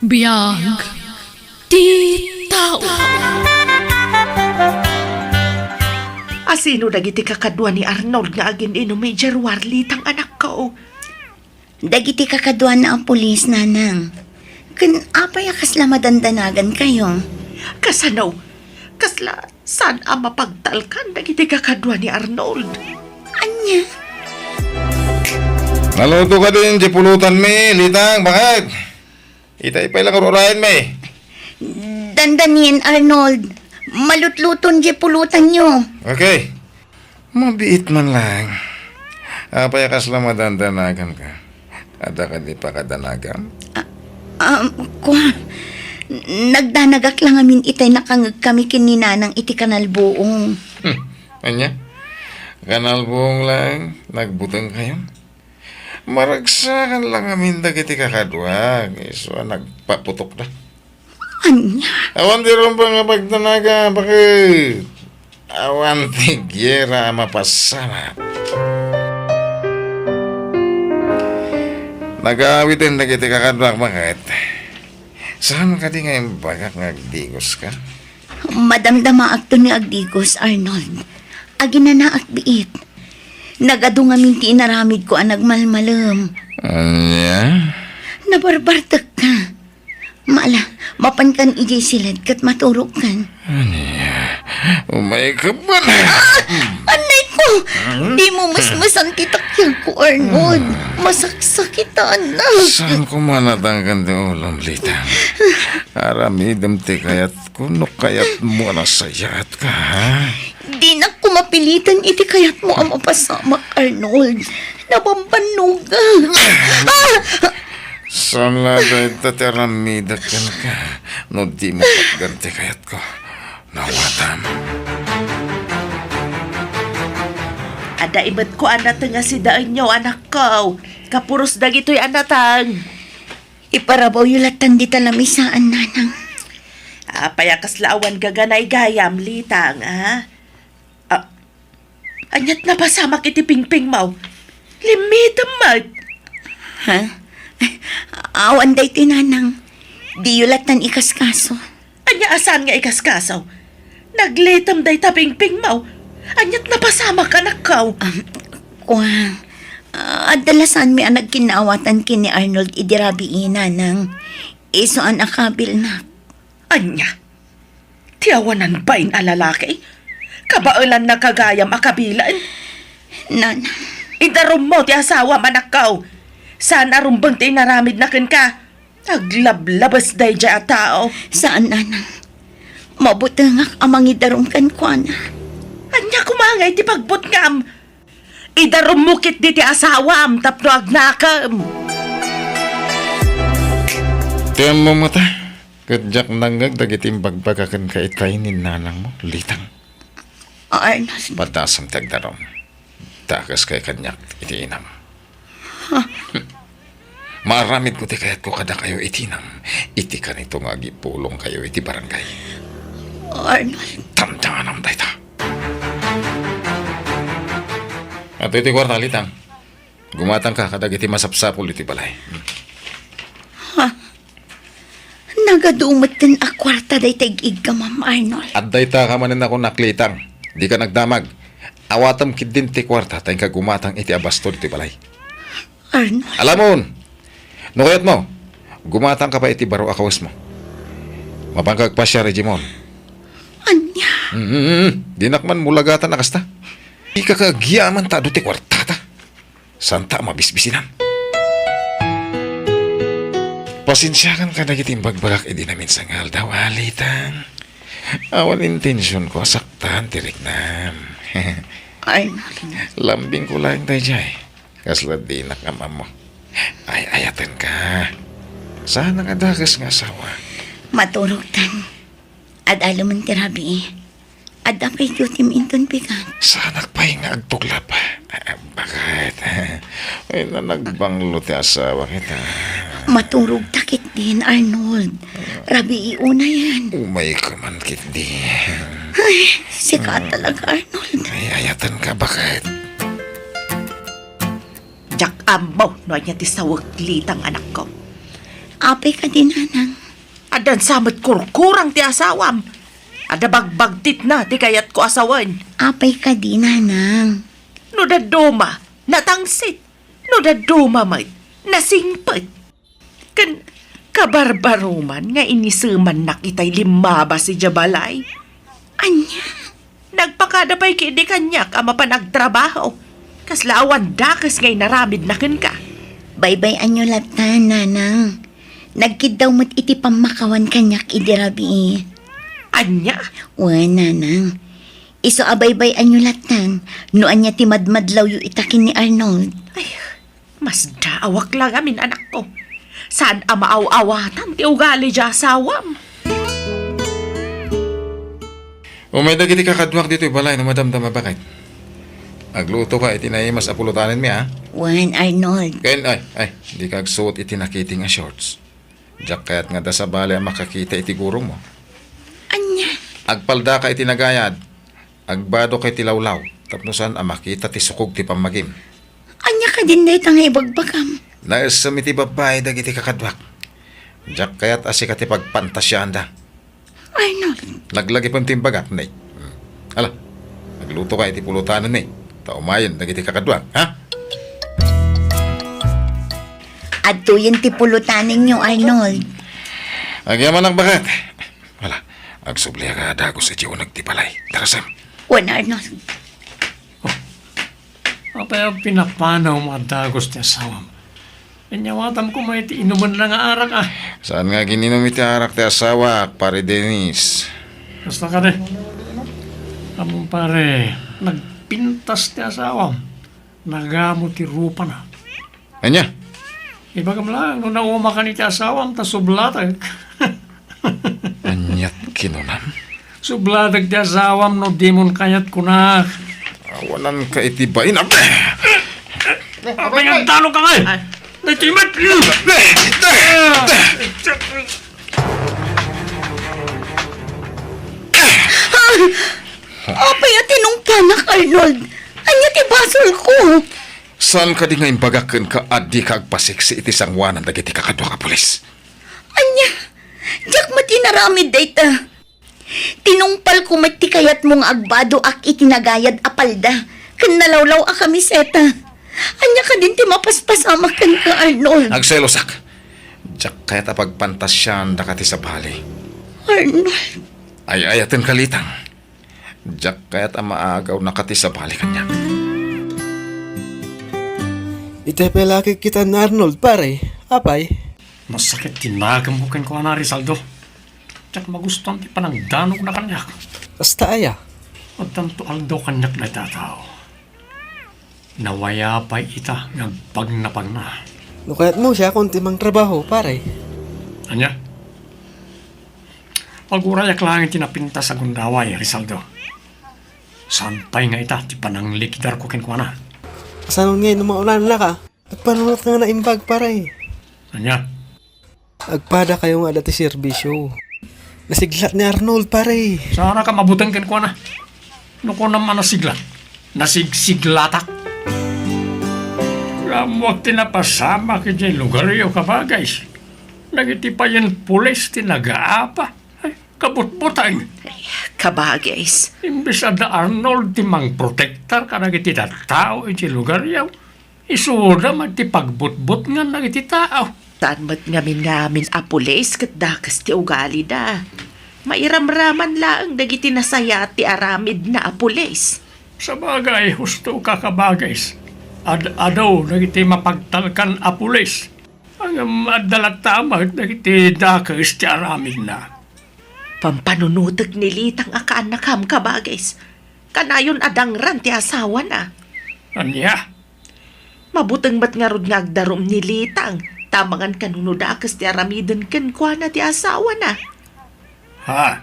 Biyag di tao. Asino dagiti kakadwa ni Arnold nga agin inumay Warli tang anak ko. Dagiti kakadwa na ang pulis, nanang. Kun apay kasla madandanagan kayo. Kasanaw, kasla saan ang mapagtalkan dagiti kakadwa ni Arnold. Anya? Naluto ka din, di pulutan me, litang, bakit? Itay pa ilang karurayan me. Dandanin, Arnold. Malutluton di pulutan nyo. Okay. Mabiit man lang. Apay kas lang madandanagan ka. Ada ka di pa kadanagan? Kwa, nagdanagak lang amin itay nakangag kami kininanang iti kanalbuong. Anya? Kanal buong lang, nagbutang kayo? Maragsakan lang amin dagiti kakadwa. So, nagpaputok na. Anya? Awan di rin pa nga pagdanaga, bakit? Awan tigyera mapasama. Nag-aawitin na kita kakadwak, bakit? Saan ka di ngayon bagak ngagdigos ka? Madamdama akto ni Agdigos, Arnold. Aginanaak biit. Nagado nga minti inaramid ko ang nagmalmalam. Anya? Nabarbartak ka. Maala, mapankan ijay silad kat maturok kan. Anya? Umay ka ba na? Anay ko! Di mo mas ang titakyan ko, Arnold. Masaksakitan na. Saan ko manatangkan di ulam, litang? Aramidam ti kayat kuno kayat mo na sayat ka, ha? Di na ko mapilitan iti kayat mo ang mapasama, Arnold. Napambanuga. Saan lagay tatiramidat ka? No di mo pagganti kayat ko. Nawatam. Ada ibat ko anak nga si daan nyo, anak ko. Kapuros dagito'y anatang. Iparabaw yulatan di talamisaan, nanang. Payakas laawan gaganay gayam, litang, ha? Anyat na pasama kiti pingping mau. Limitam mag. Ha? Awan day tinanang. Di yulatan ikaskaso. Anya asan nga ikaskasaw? Naglitam day ta pingping mau. Anyat na pasama ka nakaw. Kuwang. Adalasan mi ang nagkinaawatan kini Arnold idirabi nanang. Isoan akabil na. Anya? Tiyawanan ba in alalaki? Kabailan na kagayam akabilan? Nanang. Idarom mo ti asawa manakaw. Saan arumbang ti naramid na kin ka? Naglablabas day dya a tao. Saan, nanang? Mabutangak amang idarom kan kuana. Anya kumangay ti pagbutngam. Idarom mukit di ti asawam tapno agnakam. Tiyan mo mata. Kadyak nanggag dagitim bagbagakan ka itay ni nanang mo, litang. Arnold. Patasang tagdarom. Takas kay kanyak iti inam. Maramid ko ti kayat ko kada kayo itinam. Iti ka nito nga gipulong kayo iti barangay. Arnold. Tamtangan ang dayta. At iti kwarta, litang. Gumatang ka kadag iti masapsapul iti balay. Nagadumot din a kwarta day tag-ig ka, Ma'am Arnold. At dayta ka manin ako naklitang. Di ka nagdamag. Awatam kid din ti kwarta tayong kagumatang iti abastor iti balay. Arnold. Alamon! No kayat mo, gumatang ka pa iti baro akawas mo. Mapangkag pa siya, Regimon. Anya. Di nakman mulagatan na kasta. Di ka kagyaman ta do ti kwartata. Santa mabisbisinan. Pasensyakan ka na kiting bagbagak edi namin sa ngal daw, alitang. Awan intensyon ko saktan tirik nam. Arnold. Lambing ko lang tayo jay. Kasla di nakamam mo. Ay ayatan ka. Sana ka dagas nga asawa. Maturog tan. Ad alaman tirabi. Ad apay yutim inton pikan. Sana pahinga agtugla pa. Bakit? Ay na nagbanglo ti asawa kita. Maturog takit din, Arnold. Rabi iuna yan. Umay ka man kindi. Ay, sika talaga, Arnold. Ay ayatan ka, bakit? Jak ambaw no niya ti sawag litang anak ko. Apay ka din, anang. Adan samat kurkurang ti asawam. Ada bagbagtit na ti kayat ko asawan. Apay ka din, anang. No daduma, natangsit. No daduma may, nasingpet. Kabarbaruman nga inisuman na kita'y limaba si Jabalay. Anya? Nagpakadapay kini kanyak ama pa nagtrabaho. Kaslaawan dakas ngay naramid na ka. Bye-bye anyo latan, nanang. Nagkid daw mo't iti pamakawan kanyak idirabi. Anya? Wan, nanang. Iso abay-bay anyo latan. No anya ti madmadlaw yu itakin ni Arnold. Ay, mas daawak lang amin anak ko. Saan amaaw-awatan ti ugali dya asawam? Umay dagiti kakadwak dito balay na madamdama bakit? Agluto ka, itinayi mas apulutanin mi ha? Wan, Arnold. Kain ay, di ka agsuot itinakiti nga shorts. Diyak kaya't nga da sa bali ang makakita iti gurong mo. Anya? Agpalda ka itinagayad. Agbado ka itilawlaw. Tapnosan ang makita ti sukog ti pamagim. Anya ka din na itang ibagbagam. Naisam iti babae dagiti kakadwak. Diyak kaya't asika ti pagpantasyan da. Arnold. Laglagi pang timbagat, nay. Ala, nagluto ka iti pulutanan, nay. Taumayan, dagiti kakadwak, ha? Adto yan ti pulutanin nyo, Arnold. Agyaman ang bagat. Wala, agsubliya ka dagos iti unag ti palay. Darasam. Wan, Arnold. Apay ang pinapanaw mga dagos ti asawam. Inyawatam ko may iti inuman na nga arak ah. Saan nga gininom iti arak ti asawa, pare Dennis? Basta ka rin. Among pare, nagpintas ti asawam. Nagamo ti rupa na. Anya? Ibagam lang, nung nauma ka ni ti asawam, ta sublatag. Anyat kinunam? Sublatag ti asawam, no dimon kayat ko na. Awanan ka iti bain. Apay ang talo ka nga eh. Natimat! Apay at tinungkanak, Arnold. Anya ti basol ko. Saan ka di nga imbagakan ka at di ka agpasiksi iti sangwanan dagiti kakadwa ka pulis? Anya, jak matinaramid dayta. Tinungpal ko matikayat mong agbado ak itinagayad apalda. Kan nalawlaw a kamiseta. Anya ka din ti mapaspasama kan ka, Arnold. Agselosak. Diyak kaya't apagpantasyan da ka ti sa bali. Arnold. Ay ayaten kalitang. Diyak kaya't amaagaw na ka ti sa bali kanya. Itay pelaki kita na Arnold, pare. Apay. Masakit tinagamukin ko na Rizaldo. Tsak magustuhan ti panangdanog na kanyak. Basta aya. At tanto aldo kanyak na tatao. Nawaya pa ita ngagpagnapag na. Nukayat mo siya kung timang trabaho, pare. Anya? Pagurayak lang ang tinapinta sa gundaway, Rizaldo. Sampay nga ita, ti pananglikidar ko kenkwana. Kasanon ngayon maulan na ka. Agpanunot nga na imbag, pare. Anya? Agpada kayo nga dati serbisyo. Nasiglat ni Arnold, pare. Sana ka mabutang kenkwana. Nuko naman nasiglat. Nasigsiglatak. Kamuak tinapasama ka dyan lugar yung kabagays. Nagiti pa yan pulis tinagaapa. Ay, kabutbutang. Kabagays. Imbis ada Arnold ti mang protektar ka nagiti tao iti lugar yaw. Isuda man ti pagbutbut nga nagiti tao. Saan mo't ngamin apulis kat dakas ti ugali da. Mairamraman laang dagiti nasaya ti aramid na apulis. Sa bagay, husto ka kabagays. Adaw, nagiti mapagtalkan apulis. Ang madalat tamat, nagiti dakas ti aramid na. Pampanunutag ni Litang akaanakam kabagays. Kanayon adangran ti asawa na. Anya? Mabutang mat nga rod nga agdarom ni Litang. Tamangan kanunudakas ti aramidan kenkwana ti asawa na. Ha?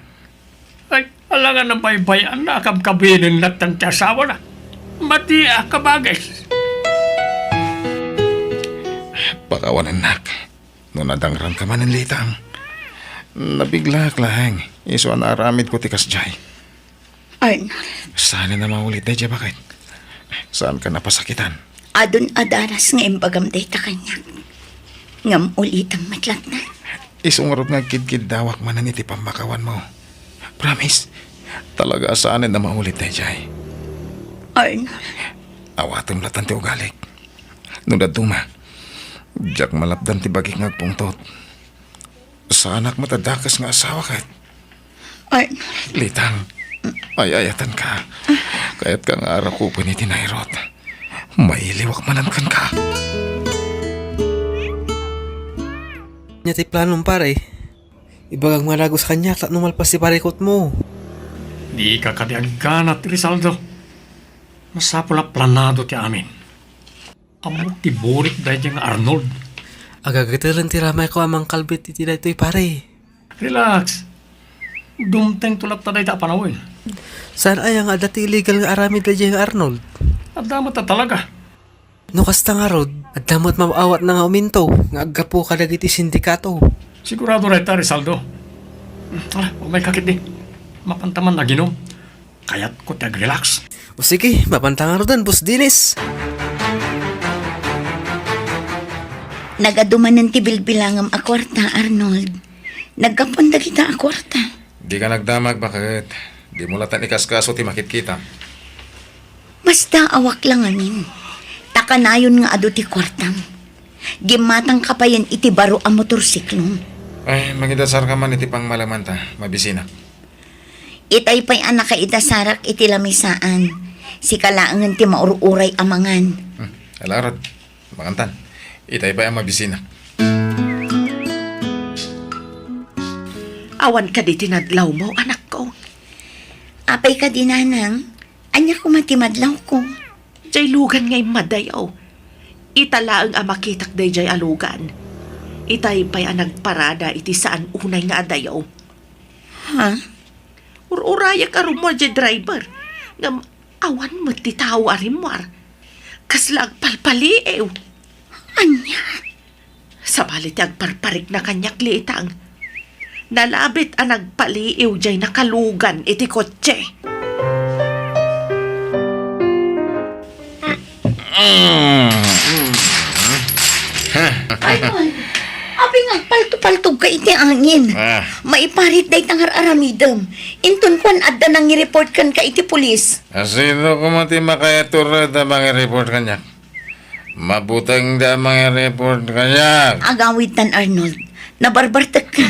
Ay, alangan na baybayan na kabkabinin na ti asawa na. Mati kabagays. Pakawanan nak. Nung nadangran ka man ng litang. Nabiglak lang. Iso ang aramid ko tikas jay. Arnold. Sana na maulit na jay bakit? Saan ka napasakitan? Adon adaras nga imbagam dayta kanya. Ngam ulit ang matlat na. Isungarot nga kid-kid dawak man iti pamakawan mo. Promise, talaga saanin na maulit na jay. Arnold, Awaton latan ti ugalik. Nung daduma, jak malapdan ti bagik nga pungtot. Sa anak matadakas nga asawa kahit Arnold, litang. Ay ayatan ka. Kaya't kang araw ko pa ni tinayrot. Mailiwak manan kan ka. Nya ti planong pare. Ibagag malago sa kanya at numalpas si parikot mo. Di ka kadiagganat, Rizaldo. Masapula planado ti amin. Amok ti burik dahil yung Arnold. Agagatilan ti ramay ko amang kalbit iti daytoy pare. Relax. Dumteng tulad ta dahi ta panawin. Saan ay ang dati illegal nga aramid na dyan Arnold? At damat ta talaga. No kasta nga rod, at damot mawawat na nga uminto, nga agapo ka dagiti sindikato. Sigurado rin ta, Rizaldo. Tala, huwag may kakit di. Mapantaman na ginom. Kaya't ko tag-relax. O sige, mapantangan rodan, Boss Dinis. nagadumanan ti bilbilangam a kwarta, Arnold. Nagkapunta kita a kwarta. Di ka nagdamag bakit? Di mo latan ikaskaso ti makit-kita. Basta awak lang amin. Takanayon nga ado ti kwartang. Gimatang kapayan iti baro a motorsiklong. Ay, magidasar ka man iti pang malaman ta. Mabisina. Itay pa'y anak ka itasarak iti lamisaan. Si kalaangan ti maururay amangan. Alarad. Makantan. Itay pa ang mabisina. Awan ka di tinadlaw mo, anak ko. Apay ka dinanang. Anya ko matimadlaw ko. Jay lugan ngay madayaw. Itala ang amakitak day jay alugan. Itay pa'y ang nagparada iti saan unay nga adayaw. Ha? Ururaya ka rumor jay driver. Ngam awan mo ti tao arimwar. Kaslag palpaliew. Anya? Sabali ti agparparik na kanyak liitang. Nalabit ang nagpaliiw jay nakalugan iti kotse. Arnold, apay nga palto-paltog ka iti angin. Maiparit day tangar aramidam. Inton kwan adda nang i-report kan ka iti pulis. Asino ko mati makayatur da mga report kanyak. Mabutang da mga report kanyak. Agawid tan Arnold, nabarbartak ka.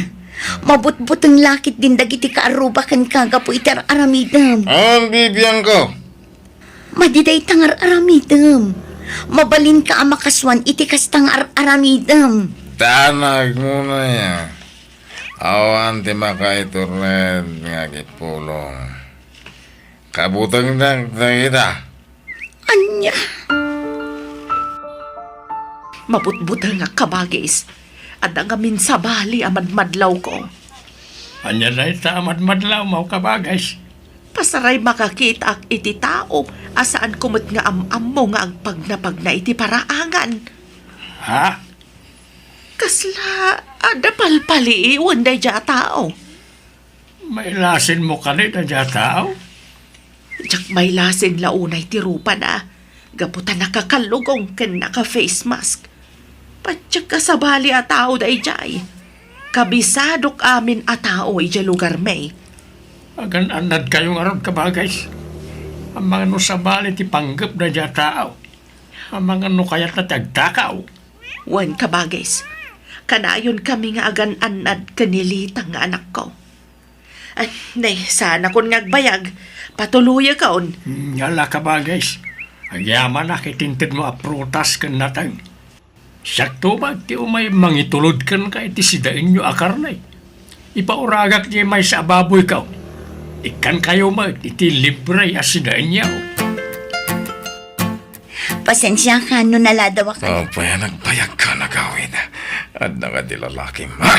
Mabutbutang lakit din dagiti kaaruba kan kagapo iti aramidam. Ang bibiyang ko. Madiday tangar aramidam. Mabalin ka ang makaswan iti kastangar aramidam. Tanag muna niya. Awan ti makaiturnet nga gipulong. Kabutang nang kita. Anya? Mabutbuta nga kabagis. At ang amin sa bali amadmadlaw ko. Anya na ita amadmadlaw mo kabagay. Pasaray makakita ak iti tao asaan kumot nga am mo nga agpagnapag na iti paraangan. Ha? Kasla, ada palpali iwan day dya tao. May lasin mo kanit na dya tao? Diyak may lasin launay tirupa na. Gaputan nakakalugong ken naka-face mask. Patyak ka sa bali a tao day jay. Kabisadok amin a tao ija lugar may. Agan anad kayong arod kabagay. Ang mga no sa bali ti panggap na dya tao. Ang mga no kayat na tagtakaw. Wan kabagis. Kanayon kami nga agan anad kanilitang nga anak ko. Ay, nay, sana kun ngagbayag. Patuloy kaon. Ngala kabagay. Ang yaman na kitintid mo a prutas kan natang. Sakto ba ti umay mangitulod kan ka iti sidain nyo akarnay. Ipauragak di may sa baboy ka. Ikan kayo mo iti libre asidain niya. Pasensya ka no naladaw ka. Oh, paya nagbayag ka na gawin. At nakadilalaki ma.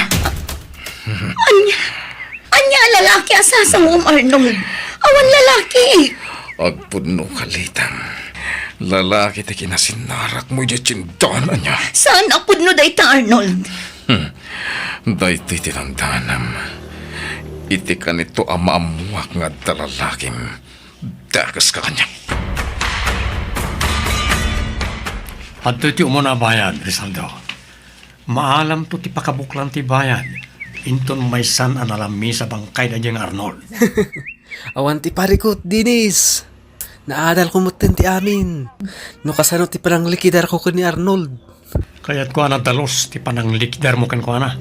Anya lalaki asasa mo, Arnold. Awan lalaki. Agpuno kalitang. Lalaki ti kinasinarak mo yung chindanan niya. Saan apod no dayta, Arnold? Dahito tinandanam. Iti ka nito amaamuak nga dalalakim. Dagas ka kanya. At iti mo na bayan, Rizaldo. Maalam to ti pakabuklan ti bayan. Inton may san analami sa bangkay na diyang Arnold. Awan ti parikot, Dinis. Naadal ko mutin ti amin. No kasano ti parang likidar ko ni Arnold. Kaya't ko na dalos ti pananglikdar mo kan ko na.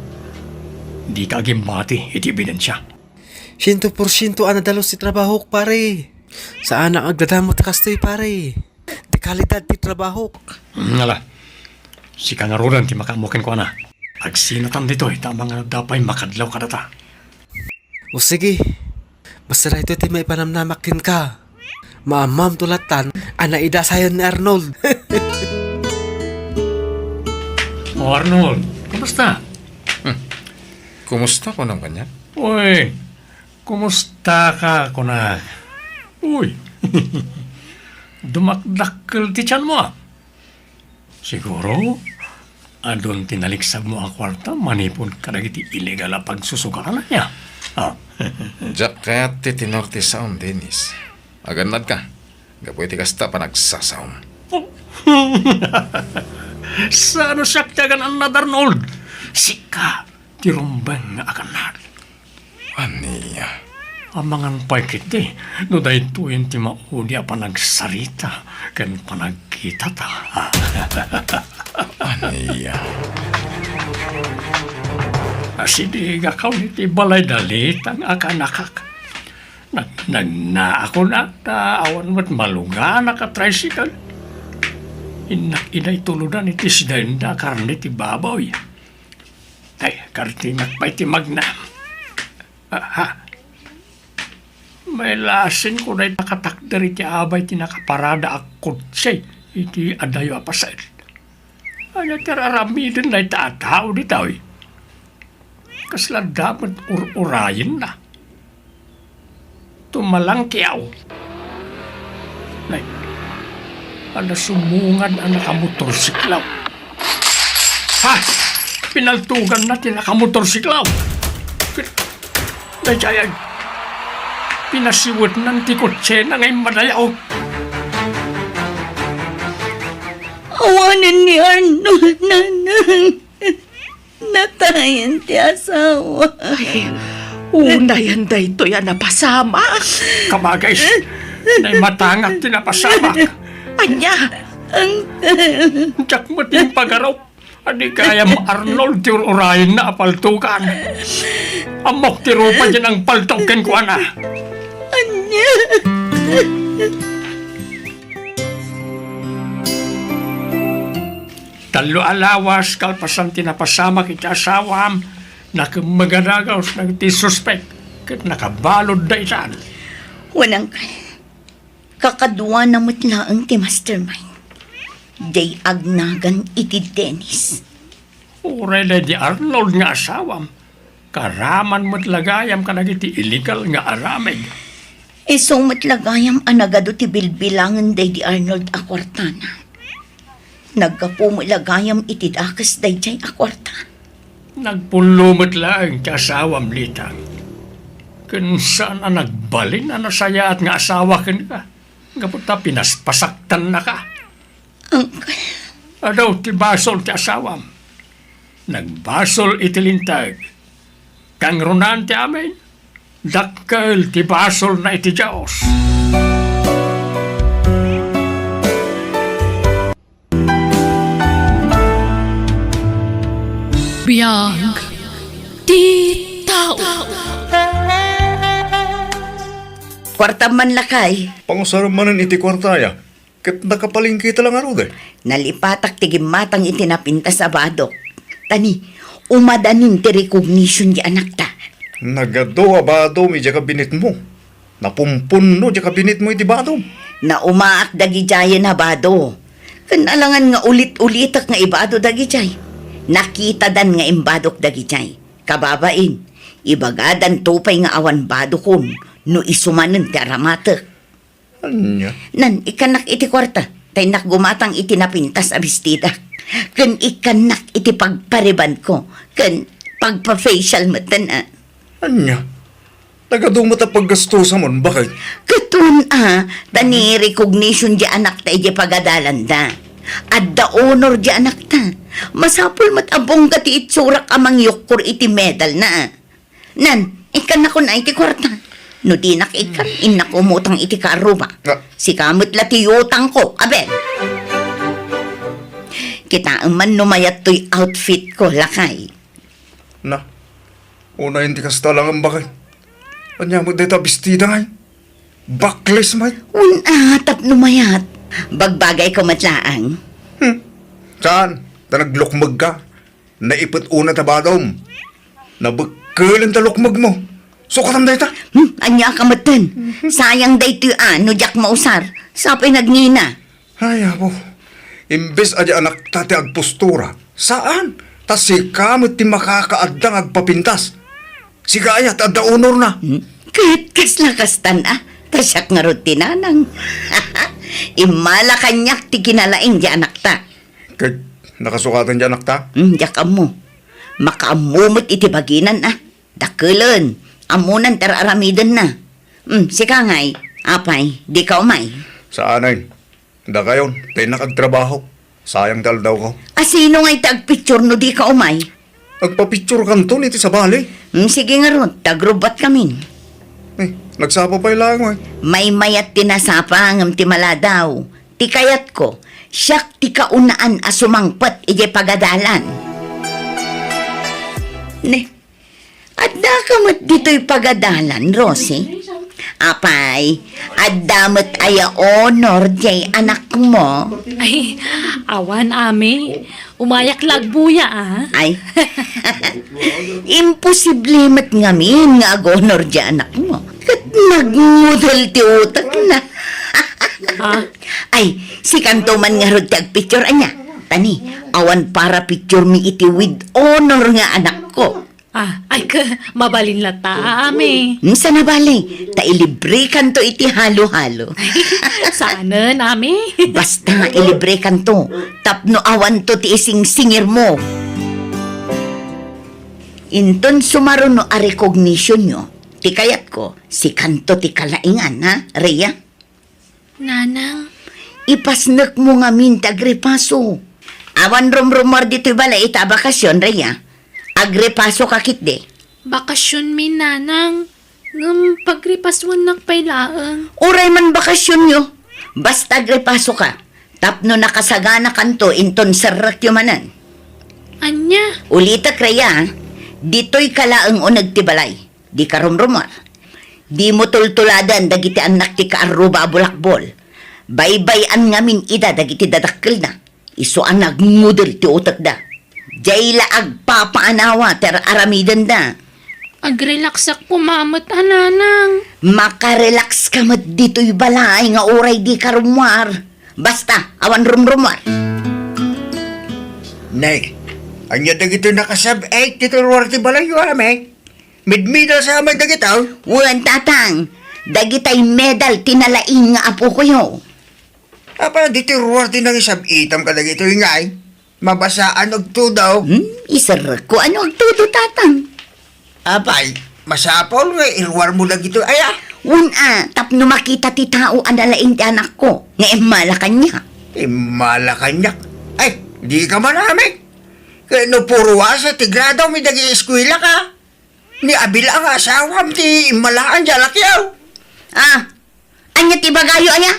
Di ka gimbati iti ebidensya. 100% anadalos ti trabaho ko, pare. Saan ang agdadamot kastoy, pare? Di kalidad ti trabaho. Ngala, si kangarudan ti makamukin ko na. Agsinatan dito tamang nga dapay makadlaw ka data. O sige, basta na ito ti may panamnamakin ka. Maamam tulatan, anaidasayan ni Arnold. O Arnold, kamusta? Kumusta ko naman yan? Uy, kumusta ka kuna? Uy, dumakdakkel ti tiyan mo ah. Siguro, adon tinaliksab mo ang kwarta, manipon ka na iti illegal na pagsusugaran na niya. Ah. Jack kaya ti tinorti saon, Dennis. Aganad ka. Gapoy ti kasta pa nagsasaon. Sano siya tiyagan ang Arnold? Sika, tirumbang nga akanad. Aniya. Amangan pa kiti, no dahil tuwin ti maudi pa nagsarita, kan panagkita ta. Aniya. Asidiga ka ti balay dalit ang akanakak. Nagna ako na awan mo't maluga naka-tricycle. Inay tuludan iti sidenda karne ti baboy. Ay, kartinak pa iti magna. May lasin ko na nakatakder iti abay ti nakaparada akot say iti adayo apasal. Ano tiraramidin na itatao di tao eh. Kasla dapat urayin na. Tumalangkiyaw. Nay, ano sumungan ang nakamotorsiklaw. Ha! Pinaltugan na ti nakamotorsiklaw. Dayayag, pinasiwot ng tikotse na ngayon madayaw. Awanan ni Arnold, nanang. Natayan ti asawa. Ay, unay ang dayto yan napasama. Kabagay, na'y matangak tinapasamak. Anya, Tiyak mo ting pagaraw. Adi kaya mo Arnold ti urayin na apaltukan. Amok ti rupa dyan ang paltukan ko na. Anya. Talo alawas kalpasan tinapasamak iti asawam na kumagaragaw sa ti suspect kat nakabalod da isan. Wanang kakadwa na mutlaang ti mastermind. Day agnagan iti Dennis. Uray na di Arnold nga asawam. Karaman mo't lagayam ka iti illegal nga arameg. Isong matlagayam anagado ti bilbilangan day di Arnold akwartana. Nagkapo mo lagayam iti dakas day jay akwarta. Nagpulumot lang ti asawam litang. Kung saan na nagbalin na nasaya at nga asawa kin ka. Kaputa pinaspasaktan na ka. Uncle, Adaw ti basol ti asawam. Nagbasol iti lintag. Kang runan ti amin. Dakkel ti basol na iti Diyos. Biyag di tao. kwarta man lakay. Pangusaramanan iti kwartaya. Ket nakapalingkita lang arude. Nalipatak ti gimatang itinapinta sa badok. Tani, umadanin ti recognition di anak ta. Nagado abado mi dya kabinit mo. Napumpuno dya kabinit mo iti badom. Na umaak dagi jaya na bado. Kanalangan nga ulit-ulitak nga ibado dagi jay. Nakita dan nga imbadok dagi jay. Kababain, ibagadan tupay nga awan bado kon no isumanen ti aramatek. Anya? Nan, ikanak iti kwarta. Tay nakgumatang iti napintas a bestida. Ken ikanak iti pagpariban ko. Ken pagpa-facial matan a. Anya? Nagado mo ta paggastusa mon, bakit? Katun tani recognition di anak ta iti pagadalan da. Adda honor di anak ta. Masapul matabong ka ti itsurak amang yukor iti medal na. Nan, ikan na ko na iti kwarta. No di ikan, inakumutang iti karuba. Ah. Si kamot lati utang ko, abel. Kita man numayat to'y outfit ko, lakay. Na, una hindi ka sa lang ang bakay. Anya mo dito bestida ngay. Backless may. Unatap numayat. Bagbagay ko matlaang. Saan? Ta naglukmag ka. Naipot una tabadom. Nabagkalan ta lukmag mo. Sukatan da ita. Anya ka matan. Sayang day to'y ano, jak mausar. Sapay nagngina. Ay, abo. Imbes aja anak tate agpostura. Saan? Tas si kamot ti makakaadang agpapintas. Si kayat adda honor na. Kahit kaslakastan tasyak nga rutinanang. Imala kanyak ti kinalaing di anak ta. Kaya nakasukatan dyan anak ta. Diyak mo. Makaamumot iti baginan Dakulan. Amunan tararamidan na. Sika ngay. Apay, di ka umay. Saan ay? Da kayon, tayo nakagtrabaho. Sayang tal daw ko. Sino ngay tagpicture no di ka umay? Agpapicture kanto niti sa bali. Sige nga ron, tagrubat kami. Nagsapa pa ilang ay. May mayat tinasapa ang timala daw. Ti kayat ko, siyak ti kaunaan asumangpat ije pagadalan. Ne, adda kamot dito'y pagadalan, Rosie. Apay, adamot aya honor jay anak mo. Ay, awan ame. Umayak lagbuya Ay, imposible mat ngamin nga honor jay anak mo. Kat nagmudol ti utak na. Ay, si kanto man nga rod tag-picture anya. Tani, awan para picture mi iti with honor nga anak ko. Ay mabalin lata ame. Sa nabali, tailibre kanto iti halo-halo. Sana ame. Basta nga ilibre kanto, tapno awan to ti ising singir mo. Inton sumaron no a recognition nyo, ti kayat ko, si kanto ti kalaingan, Rhea? Nanang. Ipasnak mo nga mintagrepaso. Awan rumrumor dito'y bala ita bakasyon, Rhea. Agrepaso kakit de. Bakasyon mi nanang. Ngam pagripaswan nagpailaang. Uray man bakasyon nyo. Basta agrepaso ka. Tapno nakasagana kanto inton sarak yumanan. Anya? Ulita kraya, dito'y kalaang o nagtibalay. Di ka rumrumor. Di mo tultuladan dagiti anak ti kaaruba bulakbol. Baybayan ngamin ida dagiti dadakkel na. Iso ang nagmudel ti utak da. Jayla agpapaanawa ter aramidan da. Agrelaksak pumamot nanang. Makarelax ka mat dito'y balay nga oray di ka rumwar. Basta, awan rumrumwar. Nay, anya dagito nakasab dito luar ti balayo ame. Midmidal sa amay dagitaw. Wan tatang, dagitay medal tinalaing nga apo ko yo. Apa dito luar ti nang isab itam ka dagito ingay. Mabasaan og tudaw. Isar ko ano agtudo tatang. Apay, masapol nga iluwar mo dagito aya. Tapno makita ti tao analaing ti anak ko. Nga emala kanya. Malakanyak. Ay, di ka manamig. Kaya no puro asa ti grado mi dagi eskwela ka. Ni abila ang asawam ti malaan jalakyaw. Anya ti bagayo aya?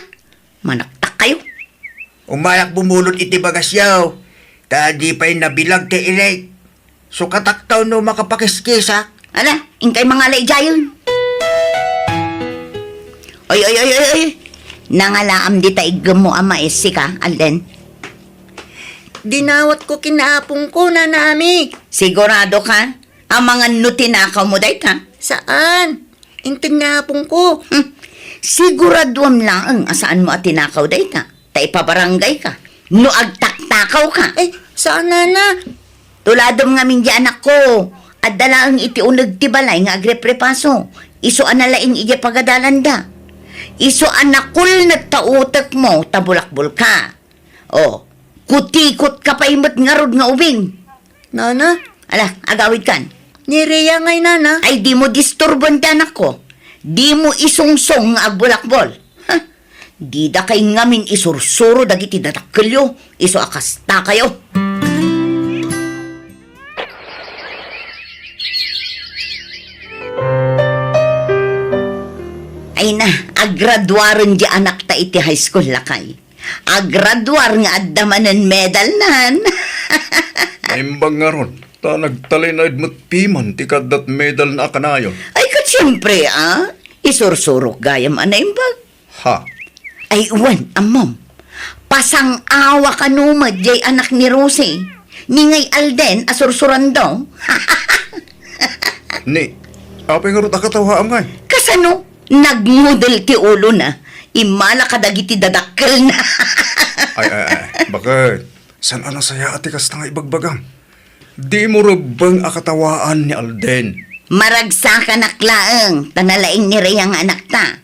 Manaktak kayo. Umayak bumulot iti bagasyaw. Tadi pa'y nabilag ti ilay. So kataktaw no makapakiskisa. Ala, ingkay mga layjayon. Oy. Nangalaam di taigam mo ama esi ka, Alden. Dinawat ko kinaapong ko na nami. Sigurado ka? Ang mga nutinakaw mo dahi ta? Saan? Intinapong ko. Siguraduam lang asaan mo at tinakaw dahi ta? Ta ipabarangay ka. No agtaktakaw ka. Saan na? Tuladom nga min di anak ko. At dalaang iti unag tibalay nga agreprepaso. Iso analaing ija pagadalanda. Iso anakul nagtautak mo tabulakbol ka. Kutikot ka pa imot nga rod nga ubing. Nana? Ala, agawid kan. Ni Rhea ngay nana. Ay di mo disturbon ti anak ko. Di mo isungsong nga agbulakbol. Di da kay ngamin isursuro dagiti dadakkelyo. Iso akasta kayo. Ay na, agraduaron di anak ta iti high school lakay. Agraduar nga addamanen medal nan. Naimbang nga ron, ta nagtalay na idmat piman ti kadat medal na akanayon. Ay kat siyempre isursurok gayam anaimbag. Ha? Ay uwan, amom. Pasang awa ka numad jay anak ni Rosie. Ningay Alden asursuran daw. Ni, apay nga ron akatawa am ngay. Kasano? Nagmudel ti ulo na. Imala ka dagiti dadakkel na. Ay, bakit? San ano saya ati kas nga ibagbagam? Di mo rubang akatawaan ni Alden. Maragsa ka naklaeng, tanalaing ni Reyang anak ta.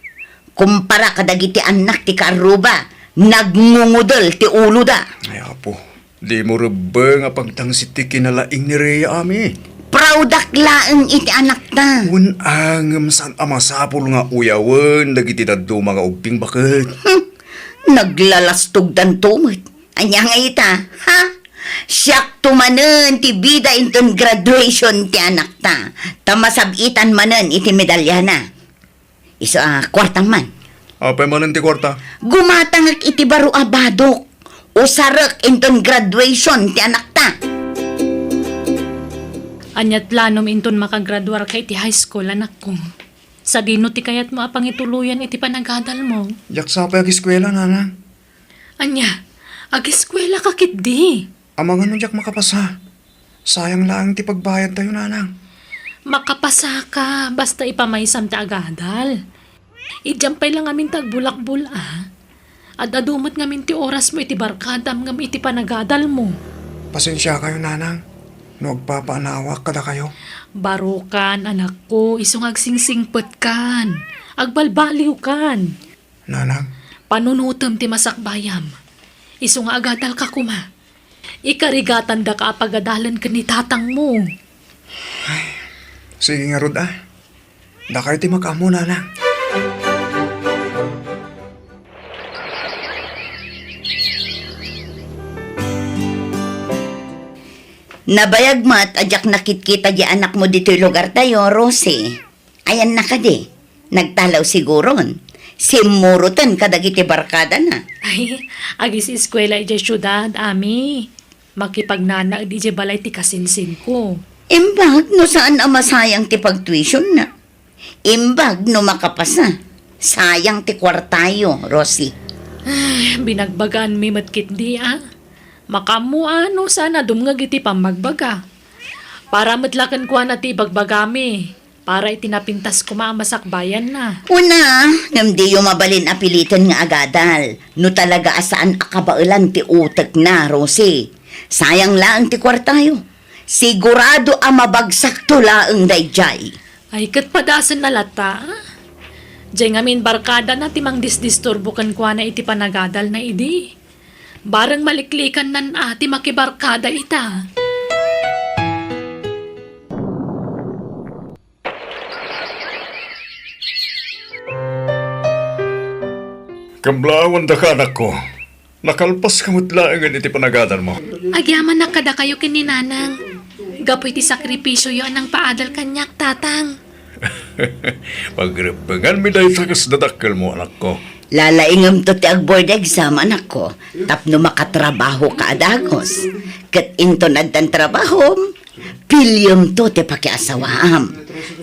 Kumpara ka dagiti anak ti Karuba, nagngungudel ti ulo da. Ay, apo, di mo rubang apagtang siti kinalaing ni Rhea ami. Proudak laeng iti anak ta. Un angam san amasapol nga uyawan dagiti daddo mga ugping bakit. Naglalastog dan tumot. Anya nga ita, ha? Siyak tumanen ti bida inton graduation ti anak ta. Tamasabitan manen iti medalya na. Iso kwartang man. Apay man ti kwarta? Gumatangak iti baro abadok. Usarak inton graduation ti anak ta. Anyat lanom inton makagraduar ka iti high school, anak ko. Sa dino ti kayat mo apang ituluyan iti panagadal mo. Jak sapay ag eskwela nanang. Anya, ag-eskwela ka kitdi. Amang ano jak makapasa. Sayang lang ti pagbayad tayo nanang. Makapasa ka, basta ipamaysam ti agadal. Ijampay lang amin tagbulak-bula. At adumot ngamin ti oras mo iti barkadam ngam iti panagadal mo. Pasensya kayo nanang. No agpapaanawak kada kayo. Barukan, anak ko, isong agsingsingpet kan. Agbalbaliw kan. Nanang, Panunutom ti masakbayam. Isong agadal ka kuma. Ikarigatan da ka apagadalan ka ni tatang mo. sige nga Rod Dakay ti makamo nanang. Nabayag mo at ajak nakitkita di anak mo dito'y lugar tayo, Rosie. Ayan na ka di. Nagtalaw siguron. Simurutan kadagiti barkada na. Ay, agis eskwela iti syudad, ami. Makipagnana di balay ti kasinsin ko. Imbag no saan masayang ti pag-tuition na. Imbag no makapasa. Sayang ti kwartayo, Rosie. Ay, binagbagaan mi matkit di Makamu ano sana dumngag iti pamagbaga. Para matlakan ko na ti bagbagami. Para itinapintas ko maamasakbayan na. Una, namdi yung mabalin apilitan nga agadal. No talaga asaan akabailan ti utak na, Rosie. Sayang lang ti kwartayo. Sigurado mabagsak tulaang dayjay. Ay, kat padasan na lata. Diyan ngamin barkada na timang disdisturbukan ko na iti panagadal na idi. Barang maliklikan nan ati makibarkada ita. Kablawan da ka anak ko. Nakalpas kamot laangan iti panagadan mo. Agyaman na kada kayo kininanang. Gapoy ti sakripisyo yon ang paadal kanyak, tatang. Pagripangan mi dahil sa kasdadakkel mo anak ko. Lalaingam to ti ag-board exam, anak ko. Tapno makatrabaho ka adagos. Kat into nagdan trabaho, pilyom to ti pakiasawaam.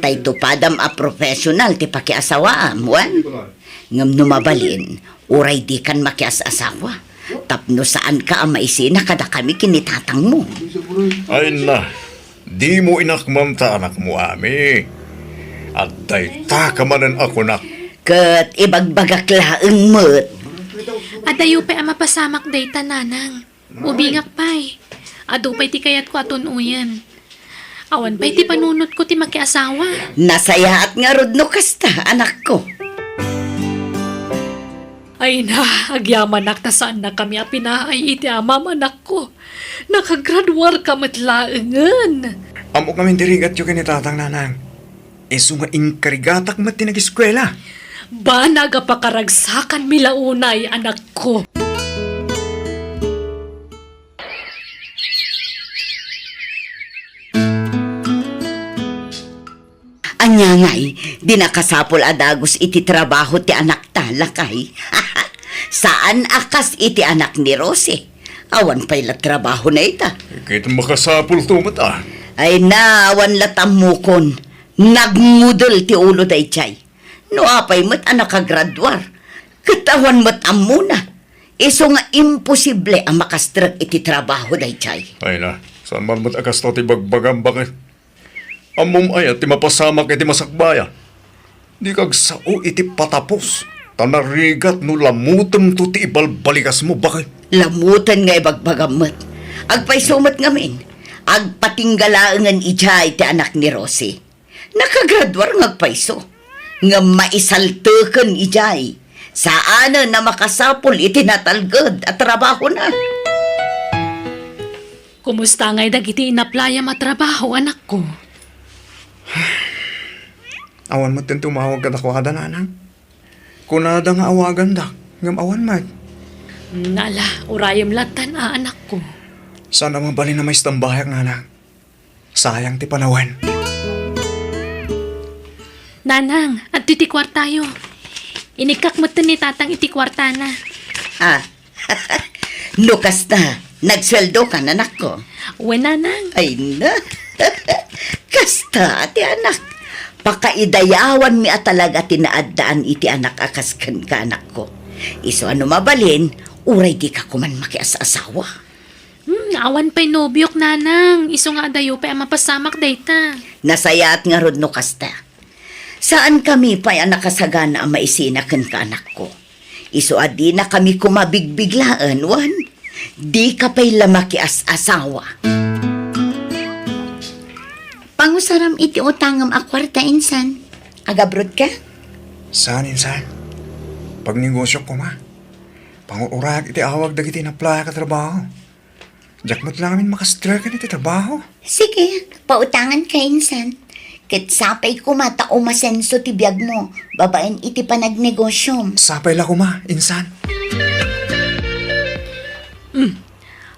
Tay tupadam professional ti pakiasawaam, wan. Ngam numabalin, uray di kan makiasawa. Tapno saan ka maisina kada kami kinitatang mo. Ay na, di mo inakmam ta anak mo ami. At day ta kamanan ako nak. Kat ibagbagak laeng mo't. Adayo pa mapasamak day tananang. Ubingak pa'y. Ado pa'y ti kayat ko aton uyan. Awan pa'y ti panunot ko ti makiasawa. Nasaya at nga rod no kasta, anak ko. Ay na, agyaman nakta saan na kami apinaay iti amam anak ko. Nakagraduar ka matlaengan. Amo kami dirigat yung kinitatang nanang. Iso nga inkarigatak mat tinag-eskwela. Ba nagapakaragsakan milaunay, anak ko. Anya ngay, di nakasapol adagos iti trabaho ti anak ta, lakay. Saan akas iti anak ni Rosie? Awan pa'y la trabaho na ita. Kahit makasapul tumat Ay na, awan latamukon. Nagmudol ti ulo day chay. No apay mo't anak kagradwar. Katawan mo't amuna. Iso nga imposible ang makastrag iti trabaho day chay. Ay na, saan man mat akas to ti bagbagam bakit? Amom ay ti mapasamak iti masakbaya. Di kag sao iti patapos. Tanarigat no lamutem to ti ibalbalikas mo bakit? Lamutan nga ibagbagamot. Agpaisumat ngamin. Agpatinggalaangan ijay ti anak ni Rosie. Nakagradwar ngagpaiso. Nga maisaltukan ijay. Saan na makasapol iti natalgad at trabaho na. Kumusta ngay dagiti inaplaya matrabaho, anak ko? Awan mo tin tumawag ka na kuhada nanang. Kunada nga awagan da. Ngam awan mat. Nala, urayam latan, anak ko. Sana mabali na may istambayak nanang. Sayang ti panawan. Nanang, at titikwar tayo. Inikak mo ni tatang itikwarta na. Ah, Lukas na. Nagsweldo ka, anak ko. Uwe, nanang. Ay na. Kasta, ati anak. Pakaidayawan mi at talaga tinaadaan iti anak akas kan ka anak ko. Iso ano mabalin, uray di ka kuman makias-asawa. Awan pa'y nobyok, nanang. Iso nga dayo pa'y mapasamak dayta. Nasayaat nga rod no kasta. Saan kami pa'y nakasagana ang maisina kan ka anak ko? Iso adi na kami kumabigbiglaan, wan. Di ka pa'y lamakias-asawa. Pangusaram iti utangam akwarta insan. Agabrod ka? Saan insan? Pag negosyo ko ma. Pangurag iti awag dagiti na playa ka trabaho. Diyak mo't lang amin makastrakan iti trabaho. Sige, pautangan ka insan. Ket sapay ko mata umasenso ti biyag mo. Babaen iti panagnegosyo. Sapay la ko ma, insan.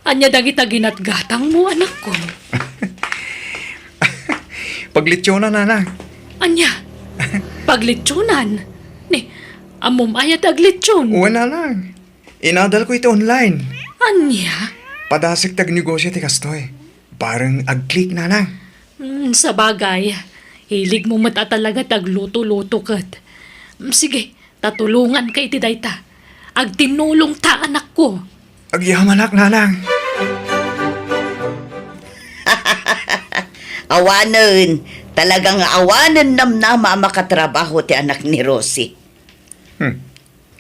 Anya dagita ginatgatang mo, anak ko. Paglitsyonan nanang. Anya, paglitsunan. Ni, amom ayat aglitsyon. Uwan nanang. Inadal ko ito online. Anya? Padasik tag negosyo ti kastoy. Parang ag-click nanang. Sa bagay, hilig mo mata talaga tagluto-luto kat. Sige, tatulungan ka iti dayta. Agtinulong ta, anak ko. Agyamanak nanang. Awanan. Talagang awanan namnama makatrabaho ti anak ni Rosie.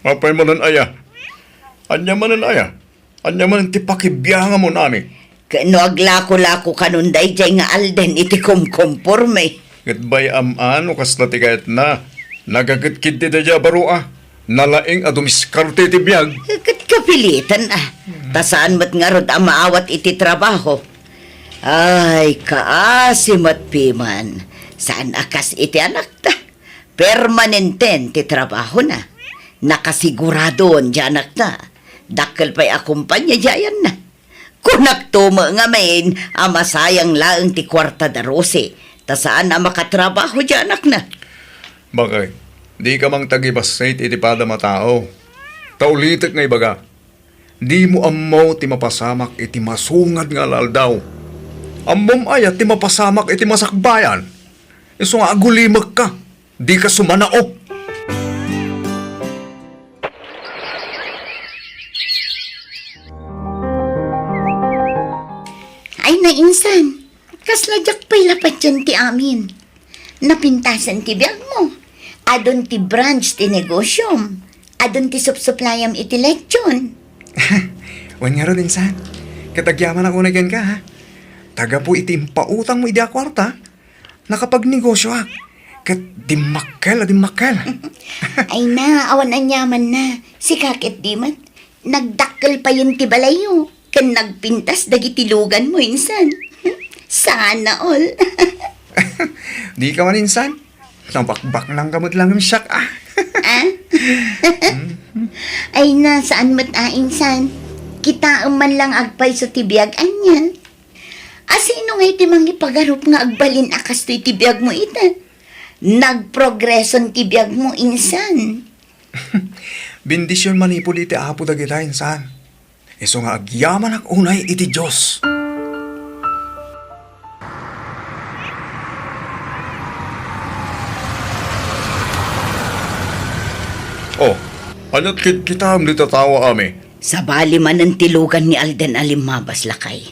Mapay manan aya. Anya manan aya. Anya manan ti pakibiyanga mo nami. Kano aglako-lako kanunday jay nga alden iti kumkumporme. Gatbay aman o kasla ti kayat na. Nagagitkid ti dadya barua. Nalaing adumiskarte ti biyag. Kat kapilitan Tasaan mo't nga rod ang maawat iti trabaho. Ay, kaasimat piman. Saan akas iti anak ta? Permanenten ti trabaho na. Nakasiguradoon di anak ta. Dakkel pa'y akumpanya diyan na. Kunak tuma nga main, masayang laang ti kwarta da Rosie. Tasaan ang makatrabaho di anak na. Bakay, di ka mang tagibasait iti pada matao. Taulitek nga ibaga. Di mo amaw ti mapasamak iti masungad nga laldaw. Amom ayat ti mapasamak iti masakbayan. Iso nga agulimag ka. Di ka sumanao. Ay na insan. Kasladyak pa'y lapat yan ti amin. Napintasan ti biyag mo. Adon ti branch ti negosyom. Adon ti supsuplayam iti leksyon. Wan nga ro din san. Katagyaman ako na ka ha. Taga po iti pautang mo iti akwarta. Nakapagnegosyo ha. Kat dimakkel. Ay na, awan anyaman na. Si kakit di man. Nagdakkel pa yun ti balayo. Kan nagpintas dagiti lugan mo insan. Sana all. Di ka man insan. Nabakbak lang kamot lang yung siyak ah. ah? Ay na, saan mo't insan? Kita man lang agpay sa tibiyag anya. Asino nga iti mangipagarup nga agbalin akas to'y tibiyag mo ita? Nagprogreson tibiyag mo insan. Bendisyon manipod iti apo dagita insan. Iso nga agyaman ak unay iti Diyos. Oh, anot kita ang litatawa ami. Sa bali man ang tilugan ni Alden Alimabas lakay.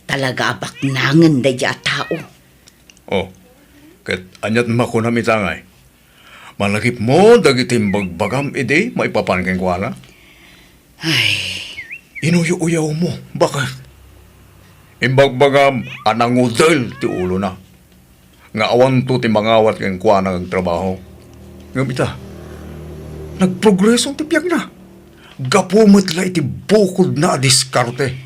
Talaga abak nangan da dya tao. Oh, ket anyat makunam itangay. Malakip mo dagitim bagbagam ide maipapankeng kwa na. Ay, Inuyo-uyaw mo, bakit? Imbagbagam anangudel ti ulo na. Nga awan to ti mangawat keng kwa na ang trabaho. Ngamita, nagprogresong ti piyag na. Gapumot la iti bukod na diskarte.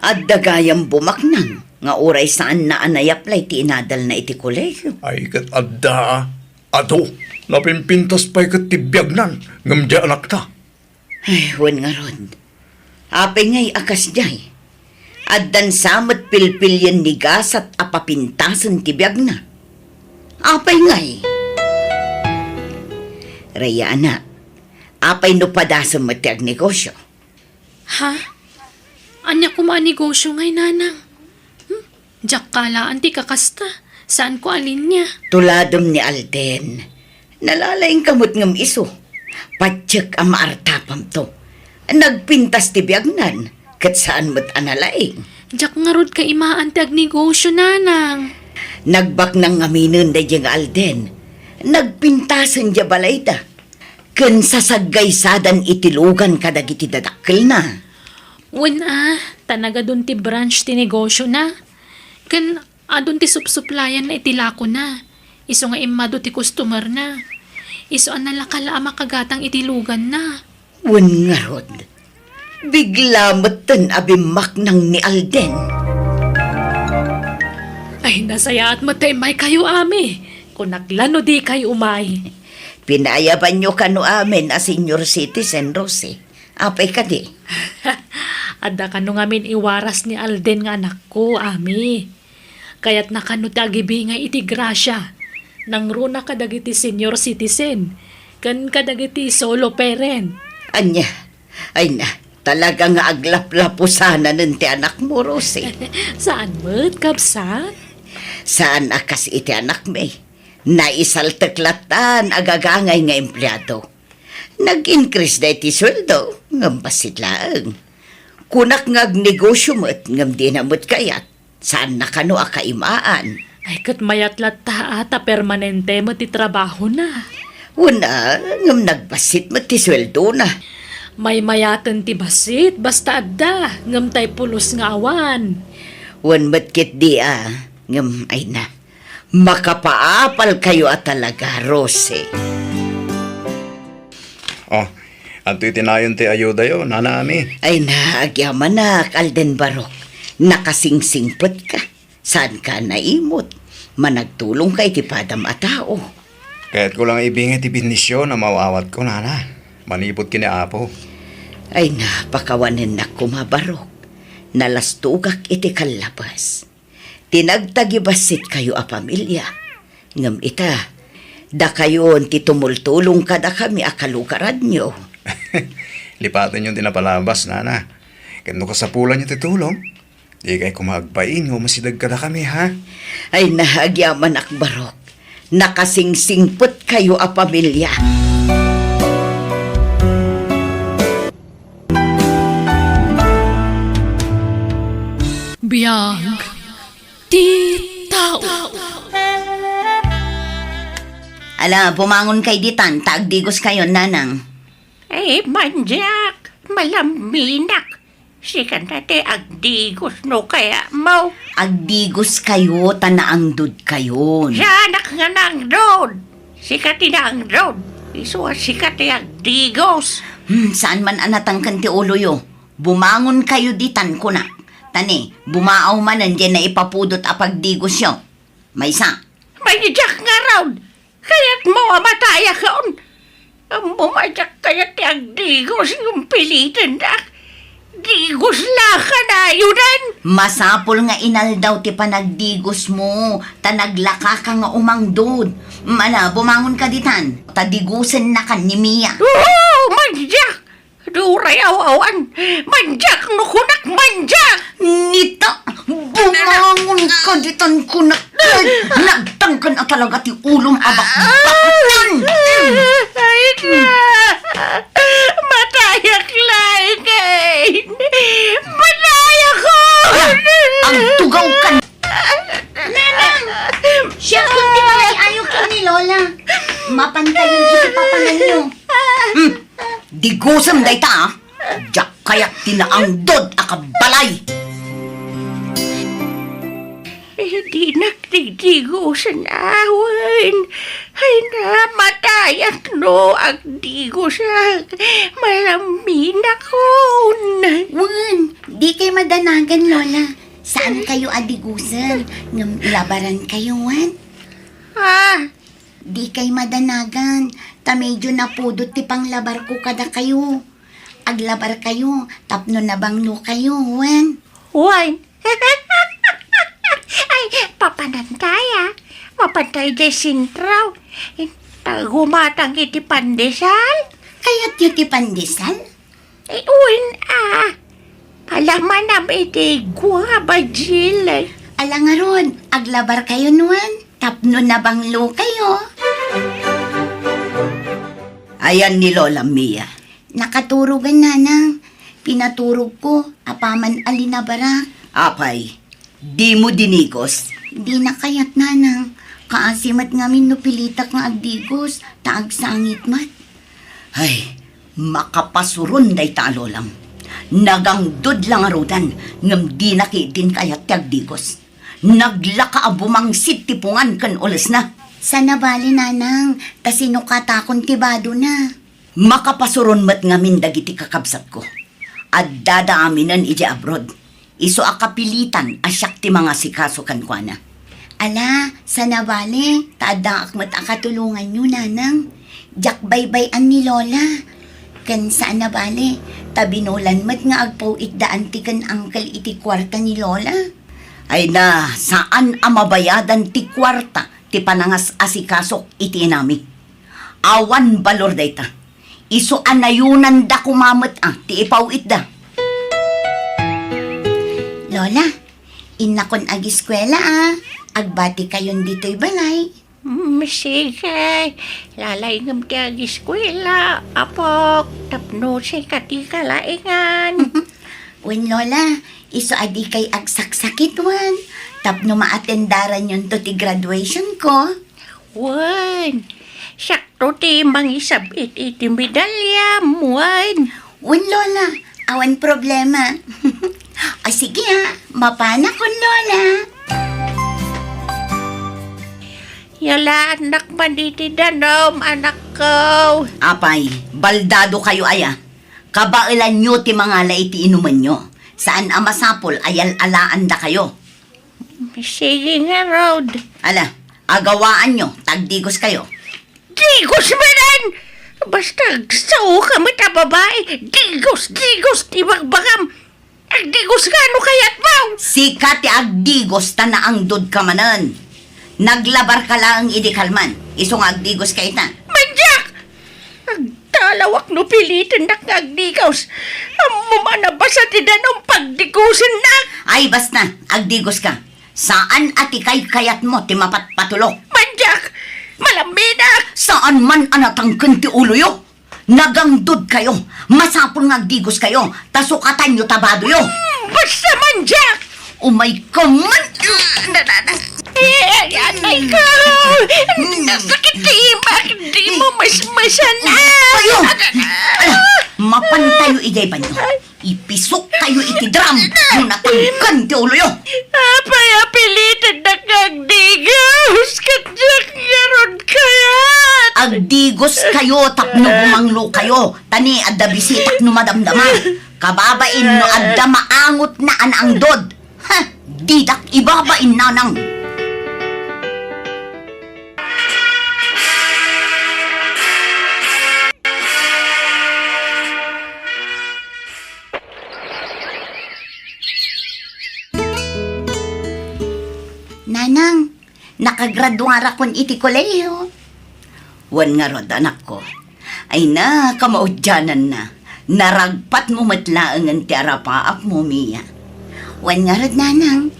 at dagayang bumaknang nga oray saan na anayaplay ti inadal na iti kolegyo. Ay kat adda, ato, napimpintas pa'y kat tibiyagnan, ngamdya anak ta. Ay, huwan nga rod. Apay ngay akas jay. Addan samat pilpilyan ni gas at apapintasan tibiyag na. Apay ngay. Raya anak, apay no padasan matiag negosyo. Ha? Anya ko maanegosyo ngay, nanang. Diyak kala, anti kakasta. Saan ko alin niya? Tuladom ni Alden. Nalalaing kamot ngam iso. Patsyak ang maartapam to. Nagpintas tibiyagnan. Kat saan mo't analaing. Diyak nga rod ka imaan ti agnegosyo, nanang. Nagbak nang aminin da diyang Alden. Nagpintasan diya balay da. Kun sasagaysadan itilugan kadag iti dadakkel na. Wen tanaga dun ti branch ti negosyo na. Kan adun ti supsuplayan na itilako na. Iso nga imado ti customer na. Iso an nalakala makagatang itilugan na. Wen nga rod. Bigla matan abimak nang ni Alden. Ay, nasaya at matay may kayo ami. Kung naglano di kayo umay. Pinayaban nyo kano amin a senior citizen, Rosie. Apay ka di. Adda kano ngamin iwaras ni Alden nga anak ko, ami. Kaya't nakano tagibi nga iti grasya. Nang runa kadagiti senior citizen. Kan kadagiti solo parent. Anya, ay na, talaga nga aglaplapo sana ng ti anak mo, Rosie. Saan mo't kapsat? Saan akas iti anak may? Naisaltaklatan agagangay nga empleyado. Nag-increase na iti sweldo, ngam basit lang. Kunak nga negosyo mo't ngam di na mo't kayat. Saan na kano akaimaan? Ay, kat mayatlat ta ata permanente mo ti trabaho na. Una, ngam nagbasit mo't ti sweldo na. May mayatan ti basit, basta adda, ngam tay pulos nga awan. Wan matkit di ngam ay na. Makapaapal kayo at talaga, Rosie. Oh, at itinayon ti ayuda yo, nanami. Ay na, agyaman na, Alden Barok. Nakasingsingpot ka. Saan ka naimot? Managtulong kay ti padam a tao. Kaya't ko lang ibingit ti binisyon na mawawat ko, nana. Manipot kini apo. Ay na, pakawanin na kumabarok. Nalastugak iti kalabas. Tinagtagibasit kayo a pamilya. Ngam ita, da kayo ti tumultulong kada kami akalukarad nyo. Lipatan yung tinapalabas, nana. Kano ka sa pula niyo titulong? Di kay kumagbain o masidag kada kami, ha? Ay nahagyaman akbarok. Nakasingsingpot kayo a pamilya. Biyag ti tao. Ala, pumangon kay ditan, tagdigos kayo, nanang. Ay, manjak, malaminak. Sikan na te agdigos no kaya mo. Agdigos kayo, tanaang dud kayo. Siyanak nga ng road. Sikat na ang road. Iso sikat agdigos. Saan man anatang kanti ulo yo? Bumangon kayo ditan ko na. Tani, bumaaw man nandiyan na ipapudot apagdigos yo. May isa. Manjak nga road. Kaya't mo amataya kaon. Bumadyak kaya ti agdigos yung pilitan na. Digos la ka na yunan. Masapol nga inal daw ti panagdigos mo. Tanaglaka ka nga umangdod. Mana, bumangon ka ditan. Tadigusen na ka ni Mia. Oo, manjak. Duray awawan. Manjak no kunak manjak. Nita, bumangon ka ditan kunak. Nagtangkan na talaga ti ulong abak-bakan. Ay na. Matayak lain kain. Matayak ko. Ang tugaw ka. Siya kundi malay ayaw ko ni Lola. Mapantay yung isipapanan niyo. Digusam day ta, ah. Diyak kayak tinaangdod akabalay. Hindi nagdidigosan awan. Ay na, matayak no, agdigosan. Malamin ako. Wan, di kayo madanagan, Lola. Saan kayo adigusan? Ngam labaran kayo, Wan? Ah, Di kayo madanagan. Ta medyo napudot ti panglabar ko kada kayo. Aglabar kayo, tapno na banglo kayo, Wan. Juan. Ay, papanantay ah. Mapantay di sintraw. Tagumatang iti pandesal. Kaya't yung ti pandesal? Uwin ah. Palaman am iti guabajil. Ala nga ron, aglabar kayo, Wan. Tapno na banglo kayo. Ayan ni Lola Mia. Nakaturugan, nanang. Pinaturog ko, apaman alinabara. Apay, di mo dinigos. Di na kayat, nanang. Kaasimat ngamin no pilitak nga agdigos, taag sangit mat. Ay, makapasuron day talo lang. Nagangdod lang arudan, ngam di nakitin kayat tagdigos. Naglaka abumangsit tipungan kan ulas na. Sana bali, nanang, tasino katakon tibado na. Makapasuron mat ngamin dagiti kakabsat ko. At dadaaminan iji abroad. Iso akapilitan asyak ti mga sikaso kankwana. Ala, sana bali, taada akmat akatulungan nyo, nanang. Jak baybayan ni Lola. Kan saan na bali, tabinulan mat nga agpaw itdaan ti kan angkal iti kwarta ni Lola. Ay na, saan amabayadan ti kwarta ti panangas asikasok iti inami. Awan balor dayta. Iso anayunan da kumamat ti ipaw itda. Lola, inakon agiskwela Agbati kayon dito'y balay. Sige, lalay ngam ti agiskwela. Apok, tapno say katikalaingan. Wen Lola, iso adi kay agsaksakit wan. Tapno maatendaran yun to ti graduation ko. Wan, sakto ti mangisabit iti medalya, Wan. Wen Lola, awan problema. Ay sige mapana kon Lola. Yala, anak manditi danom, anak ko. Apay, baldado kayo aya. Kabailan nyo ti mga laiti inuman nyo. Saan amasapol ayal alaan da kayo. Sige nga, Rod. Ala, agawaan nyo, tagdigos kayo. Digos manan! Basta sao ka mo ta babae. Digos, di bagbagam. Agdigos ka, ano kayat mo? Sika ti agdigos tanaangdod ka manan. Naglabar ka lang idikalman. Isong agdigos kay ta. Manjak! Agdalawak no pilitin na agdigos. Amo manabasa ti danong pagdigusin na. Ay basta, agdigos ka. Saan ati kay kayat mo ti mapatpatulo? Manjak! Malambina! Saan man anatangken ti ulo yo? Nagangdod kayo. Masapol nga agdigos kayo. Tasukatan nyo tabado yo. Basta manjak! Umay ka man! Anay ko! Nasakit di mo masmasan na! Kayo! Ala, mapantayo igay ba nyo? Ipisok kayo iti drum yung natangkan ti ulo yo. Apay apilitan na kagdigos! Kadyak yaron kayat! Agdigos kayo tapno bumanglo kayo. Tani adda bisitak no madamdama. Kababain no adda maangot na anaangdod. Ha! Didak ibabain nanang. makagraduara kon iti kolehiyo. Wan nga rod, anak ko. Ay na, kamaudyanan na. Naragpat mo matlaangan ti arapaap mo, Mia. Wan nga rod, nanang.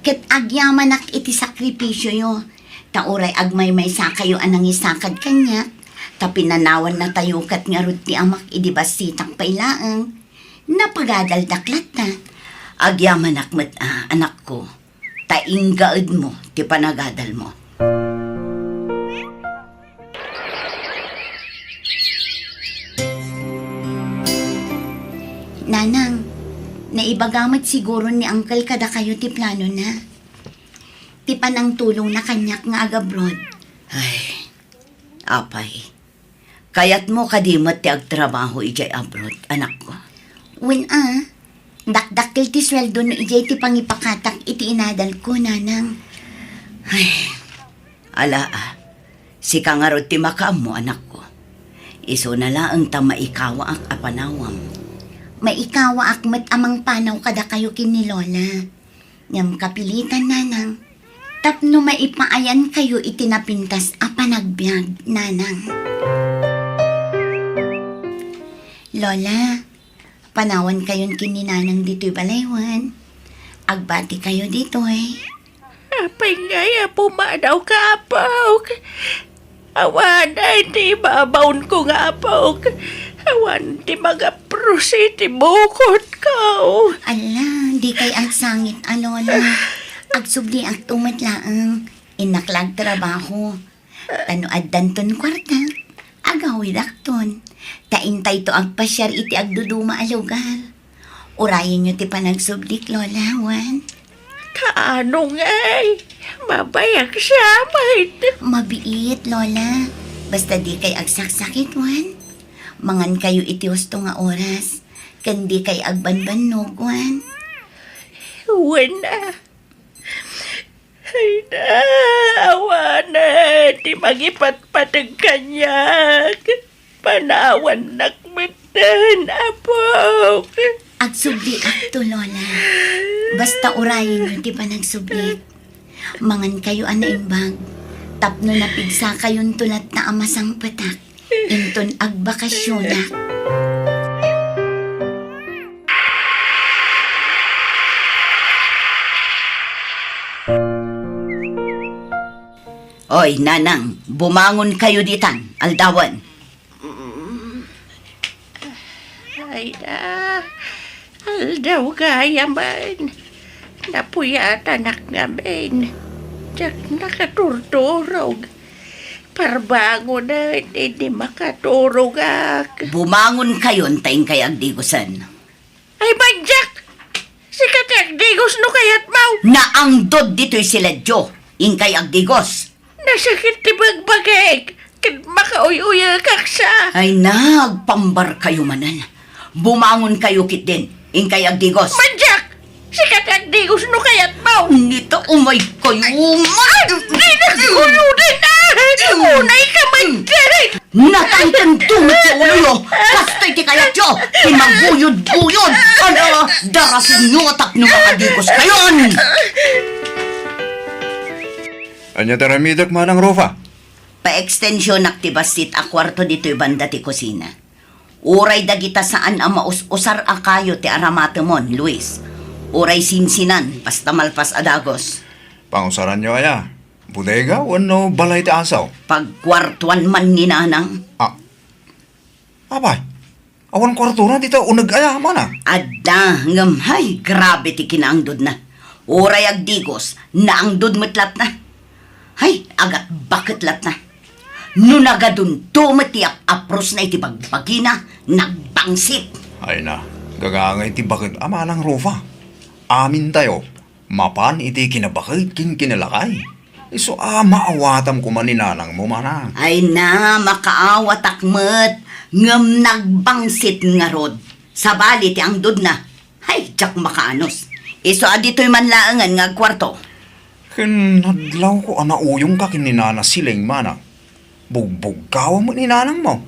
Ket agyamanak iti sakripisyo yo. Tauray agmay-may sakayo anang isakad kanya. Tapinanawan na tayo kat nga rod ti amak idibasitak pailaang. Napagadaldaklat na. Agyamanak anak ko. Tainggaad mo ti panagadal mo. Nanang, naibagamit siguro ni Uncle kada kayo ti plano na. Ti panang tulong na kanyak nga agabroad. Ay, apay. Kayat mo kadimot ti agtrabaho ijay abroad, anak ko. When dakdakil ti sweldo no ijay ti pangipakatak iti inadal ko, nanang. Ay, ala si kangarot ti makaam mo, anak ko. Iso na laang ta maikawa ak apanawam. Maikawa akmet amang panaw kada kayo kin ni Lola. Ngam kapilitan, nanang. Tapno maipaayan kayo itinapintas a panagbiag, nanang. Lola, panawan kayon kin ni nanang dito'y balaywan. Agbati kayo dito'y. Apay nga pumadaw ka, apaw. Awan ay ti babaon ko nga, apaw. Awan ti mag-aprose ti bukod ka. Ala, di kay agsangit, Lola. Agsubli ang tumatlaang inaklag trabaho. Tano addanton kwarta, agawid akton. Taintay to agpasyar iti agduduma a lugar. Urayan nyo ti panagsublik, Lola, Juan. Kaano nga'y? Mabayak siya, mait. Mabiit, Lola. Basta di kay agsaksakit, Juan. Mangan kayo iti husto nga oras. Kandi kay agbanbanog, Juan. Wala. Ay na, awa na, di magipatpatag kanyak. Panawan nakmitan, apo. Agsubli akto, Lola. Basta urayin nyo ti panagsubli. Mangan kayo anaimbag. Tapno napigsa kayon tulat na amasang patak. Inton agbakasyonak. Oy, nanang, bumangon kayo ditan, aldawan. Ay na, aldaw kaya man. Napuyata nakngamin. Diyak nakaturturog. Parbango na, hindi makaturog ak. Bumangon kayo, taing kay agdigusan. Ay, manjak! Sikat agdigos no kayat mau. Naangdod dito'y sila Jo, ing kay agdigos. Nasakit ti bagbagay. Kat makauy-uya kaksa. Ay nagpambar kayo manan. Bumangon kayo kit din, ing kay agdigos. Manjak! Sikat agdigos no kayat mau. Nito umay kayo man. Ay, nakulo din na! Unay ka manjak! Natangkan tumit sa ulo yo. Kastoy ti kaya Jo, timaguyod-guyod. Ano, darasin nyo tap nyo makagigos kayon. Anya taramidak manang Rofa. Pa-extensyon aktibasit a kwarto dito'y banda ti kusina. Uray dagita saan ang maus-usar a kayo ti aramatemon, Luis. Uray sinsinan, basta malpas adagos. Pangusaran nyo aya. Bodega o ano balay ti asaw? Pagkwartuan man ni nanang, Abay, awan kwartura dito unag aya mana. adda ngam hay grabe ti kinaangdod na. Uray agdigos, naangdod metlat na. Hay, agat bakit lat na. Nunagadun tumatiyak apros na iti pagbagina, nagbangsit. Ay na, gagangay ti bakit amanang Rofa. Amin tayo, mapan iti kinabakit kin kinalakay. Iso maawatam ko man ni nanang mo mana. Ay na, makaawat akmet, ngam nagbangsit nga rod. Sabali ti angdod na. Hay, jak makaanos. Iso adito'y manlaangan nga kwarto. Kinadlaw ko uyong ka kin ni nana siling mana. Bugbog kawa mo ni nanang mo.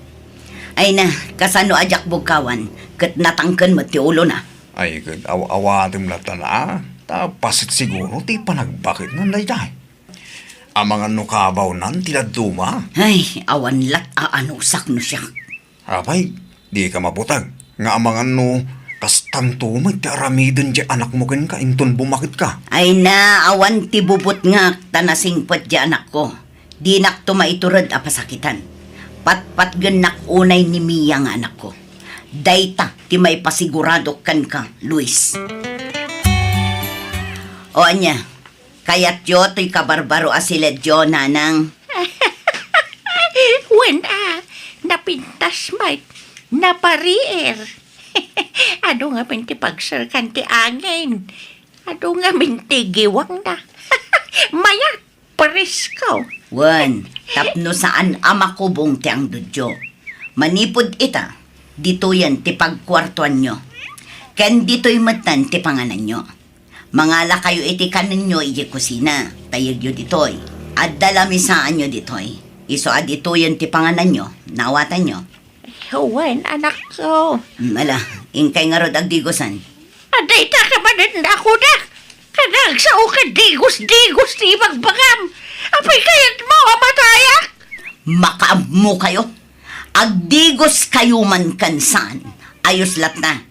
Ay na, kasano ajak bugkawan, kat natangken mo ti ulo na. Ay, good. Awatim na ta na. Tapasit siguro ti panagbakit ng dayday. Amang ano kabaw nan tinaduma. Ay, awan lat aanusak no siya. Abay, di ka mabutag. Nga amang ano, kastang tumag ti aramidin di anak mo ken ka, inton bumakit ka. Ay na, awan ti bubot nga tanasingpot di anak ko. Di nak tumaiturad a pasakitan. Patpat ganak unay ni Mia nga anak ko. Dayta ti may pasigurado kan ka, Luis. O anya, kayat yo to'y kabarbaro asilid yo, nanang. Wen napintas mate, naparier. Ano nga minti pagsarkan ti angin. Ano nga minti giwang na. Mayat, presko. Wan, tapno saan ama ko bong ti ang dudyo. Manipod ita, dito yan ti pagkwartuan nyo. Ken dito'y matan ti panganan nyo. Mangala kayo iti kanan nyo iji kusina, tayag yo ditoy. At dalamisaan nyo ditoy. Iso ad ito yan ti panganan nyo, nawatan nyo. Wen, anak ko. Ala, ingkay nga rod agdigosan. Aday ta ka manan na ako na. Kanag sa o ka digos-digos ti bagbagam. Apay kayat mo amatayak. Makaamo kayo. Agdigos kayo man kansan. Ayos lat na.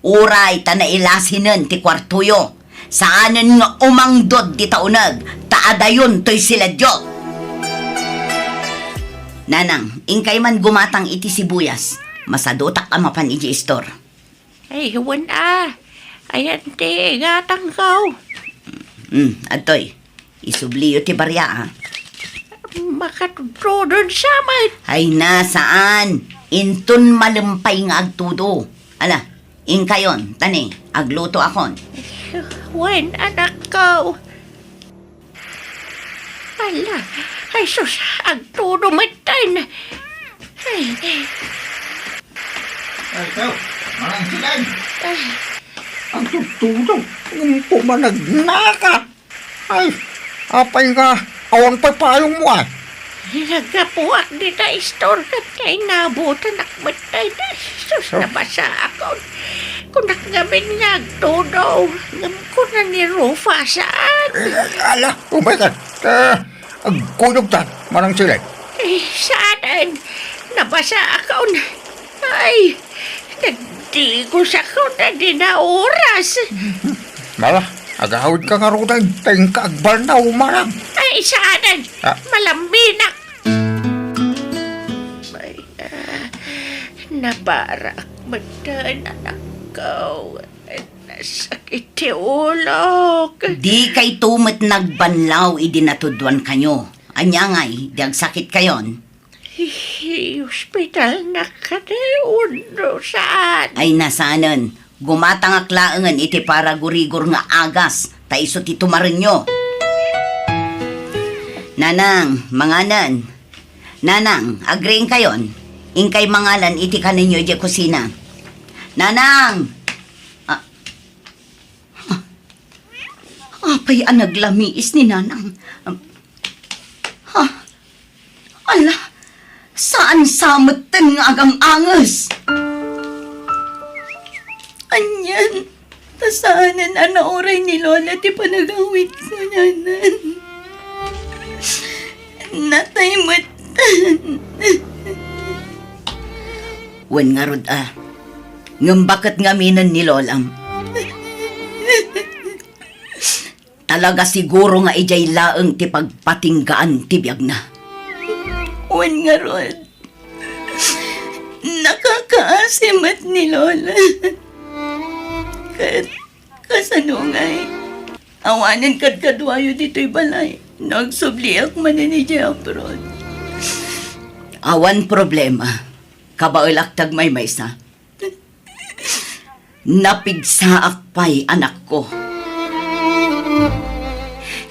Uray ta na ilasinan ti kwartuyo. Saanan nga umangdod di taunag. Taadayon to'y sila Diyo. Nanang, ingkay man gumatang iti sibuyas. Masadotak amapan iji store. Ay, wen ayan ti gatang ko. Atoy. Isubliyo ti barya ha. Makatudrodon sa mate. Ay nasaan? Intun malumpay nga agtudo. Ala, ingkayon, tani, agluto akon. Wen, anak ko. Ala, ay sus, agtudo matay na. Ay, Ikaw, manang silan. Ang tutulong, yung pumanagnakat. Ay, apay nga, awan pa payong mo ah. nagapuak di na istor kat kay nabutan akmatay na. Sus, nabasa ako. Kunak ngamin nga agtudo. Ngam ko na ni Rufa saan. Ala, umay ka. Agkuyog tan, manang silan. Saan? Nabasa ako na. Ay, nagdigos ako na di na oras. Mala, agahawid ka nga rutan. Tayong kaagbal na umarang. Ay, saan? Malambinak. Ay, nabarak matan anak ko. Nasakit ti ulok. Di kay tumet nagbanlaw idinatudwan kanyo. Anya ngay, di agsakit kayon. Hospital na ka na uno saan? Ay nasanan, gumatang aklaangan iti para gurigor nga agas, taiso ti tumarenyo. Nanang, manganan. Nanang, agreeing kayon. Ingkay mangalan iti kaninyo iti kusina. Nanang! Apay ang naglamiis ni Nanang. Ala, saan samatan nga agang angas? Anyan, tasanan na oray ni Lola ti panagawit ko, Nanan. Natay matan. Wen nga rod ngambakit nga minan ni Lolam. Talaga siguro nga ijay laeng ti pagpatinggaan ti biyag na. Wen nga rod. Nakakaasimat ni Lola. Kasanungay. Awanan kadkadwayo dito'y balay. Nagsubliak man ni Jeffrod. Awan problema. Kabaulak tag may maysa. Napigsaak pa'y anak ko.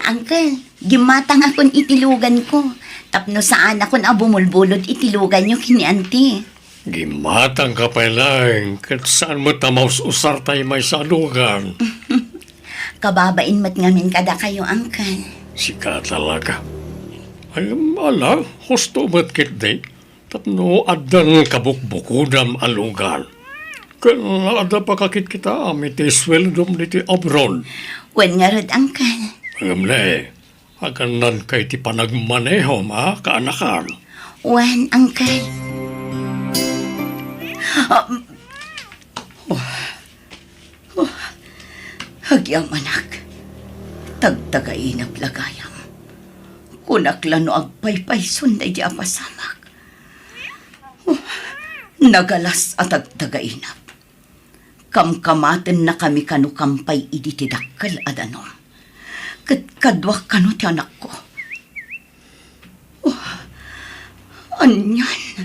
Uncle, gimatang akon itilugan ko. Tapno saan akon abumulbulod itilugan nyo kini auntie. Gimatang ka pa lang, kat saan mo tamaws usar tayo may salugan. Kababain mat ngamin kada kayo, Uncle. Sika talaga. Ay, ala, husto mat kit day. Tapno adan kabukbukudam alugan. Kaya ada pa kakit kita amit isweldom niti abron. Wen nga rod, Uncle. Ngam na Haganan kay ti panagmaneho, kaanakan. Wan, Uncle. Hagyam anak, tagtagainap lagayam. Kunaklano agpaypay sunday di apasamak. Nagalas at agtagainap. Kamkamaten na kami kanu kampay iditidakkel adanom. Kadwak kanu ti anak ko. Anyan.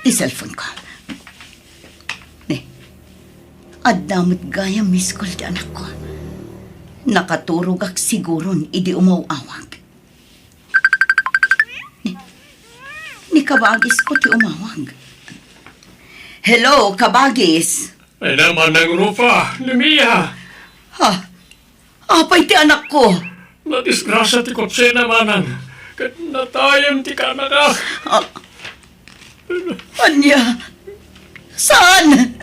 I-cellphone ko. Adamot gaya miss call di anak ko. Nakaturog ak siguron idi umawawag. Ni kabagis ko ti umawag. Hello, kabagis. Ay naman ang rufa, ni Mia. Ha? Apay ti anak ko. Nadisgrasya ti kotse naman. Kat natayam ti kanaka. Anya? Saan?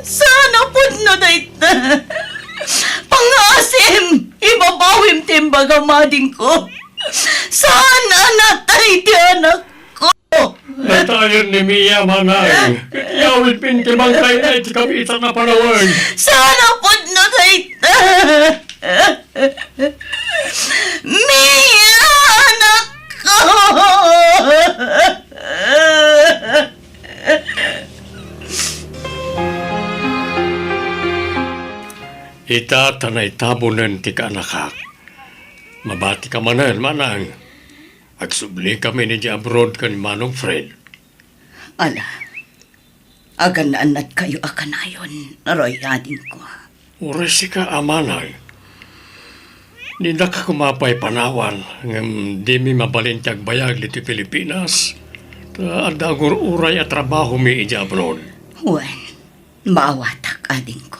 Saan apod na dayta? Pangasim! Ibabawim timbagamading ko. Saan anatay ti anak ko? Natayan ni Mia manay. Kat yawit pintimang kay na iti kapitan na panawag. Saan apod na dayta? Mia, anak ko! Ita tanay tabunan ti kaanakak. Mabati ka manan, manang. Agsubli kami ni di abroad kan manong friend. Ala, aganaan kayo akanayon, Roy, ading ko. Uresi ka amanang. Ninda ka kumapay panawan ngam di mi mabalintag bayag liti Pilipinas. Ta adagur uray at trabaho mi iji abroad. Wen, maawatak ading ko.